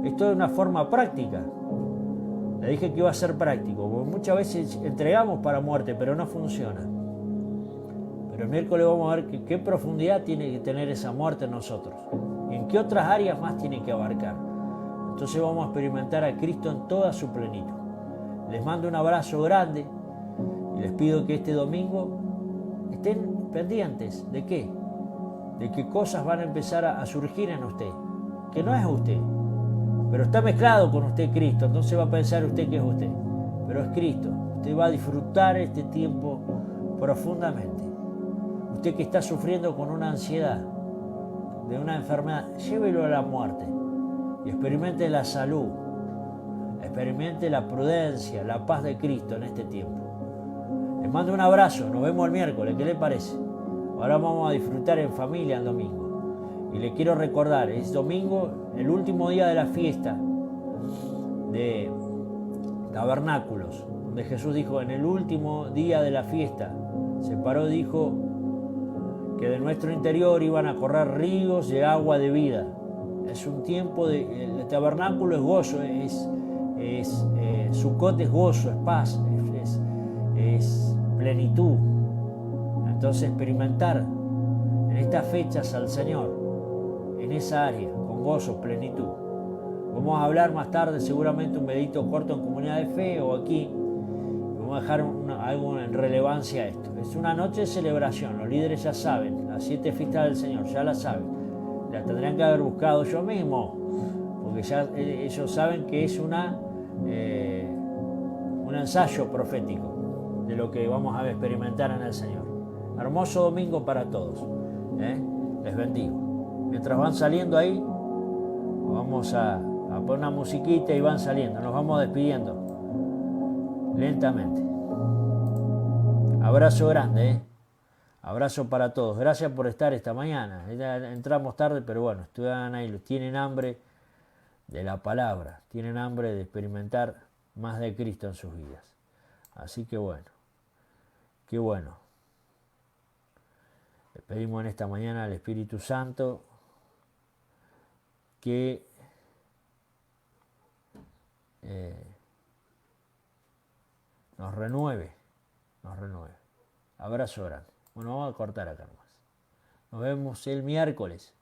Speaker 1: esto es una forma práctica. Le dije que iba a ser práctico, porque muchas veces entregamos para muerte, pero no funciona. Pero el miércoles vamos a ver qué profundidad tiene que tener esa muerte en nosotros. Y en qué otras áreas más tiene que abarcar. Entonces vamos a experimentar a Cristo en toda su plenitud. Les mando un abrazo grande y les pido que este domingo estén pendientes. ¿De qué? De que cosas van a empezar a surgir en usted, que no es usted, pero está mezclado con usted Cristo, entonces va a pensar usted que es usted, pero es Cristo. Usted va a disfrutar este tiempo profundamente. Usted que está sufriendo con una ansiedad, de una enfermedad, llévelo a la muerte y experimente la salud, experimente la prudencia, la paz de Cristo en este tiempo. Les mando un abrazo, nos vemos el miércoles, ¿qué les parece? Ahora vamos a disfrutar en familia el domingo. Y les quiero recordar, es domingo, el último día de la fiesta de Tabernáculos, donde Jesús dijo, en el último día de la fiesta, se paró y dijo que de nuestro interior iban a correr ríos de agua de vida. Es un tiempo el tabernáculo es gozo, Sucot es gozo, es paz, es plenitud. Entonces experimentar en estas fechas al Señor, en esa área, con gozo, plenitud. Vamos a hablar más tarde seguramente un medito corto en Comunidad de Fe o aquí. Vamos a dejar algo en relevancia a esto. Es una noche de celebración, los líderes ya saben, las 7 fiestas del Señor, ya las saben. Las tendrían que haber buscado yo mismo, porque ya ellos saben que es un ensayo profético de lo que vamos a experimentar en el Señor. Hermoso domingo para todos. Les bendigo. Mientras van saliendo ahí, vamos a poner una musiquita y van saliendo. Nos vamos despidiendo lentamente. Abrazo grande. Abrazo para todos. Gracias por estar esta mañana. Entramos tarde, pero bueno, están ahí. Tienen hambre de la palabra. Tienen hambre de experimentar más de Cristo en sus vidas. Así que bueno. Qué bueno. Le pedimos en esta mañana al Espíritu Santo que nos renueve. Abrazo grande. Bueno, vamos a cortar acá nomás. Nos vemos el miércoles.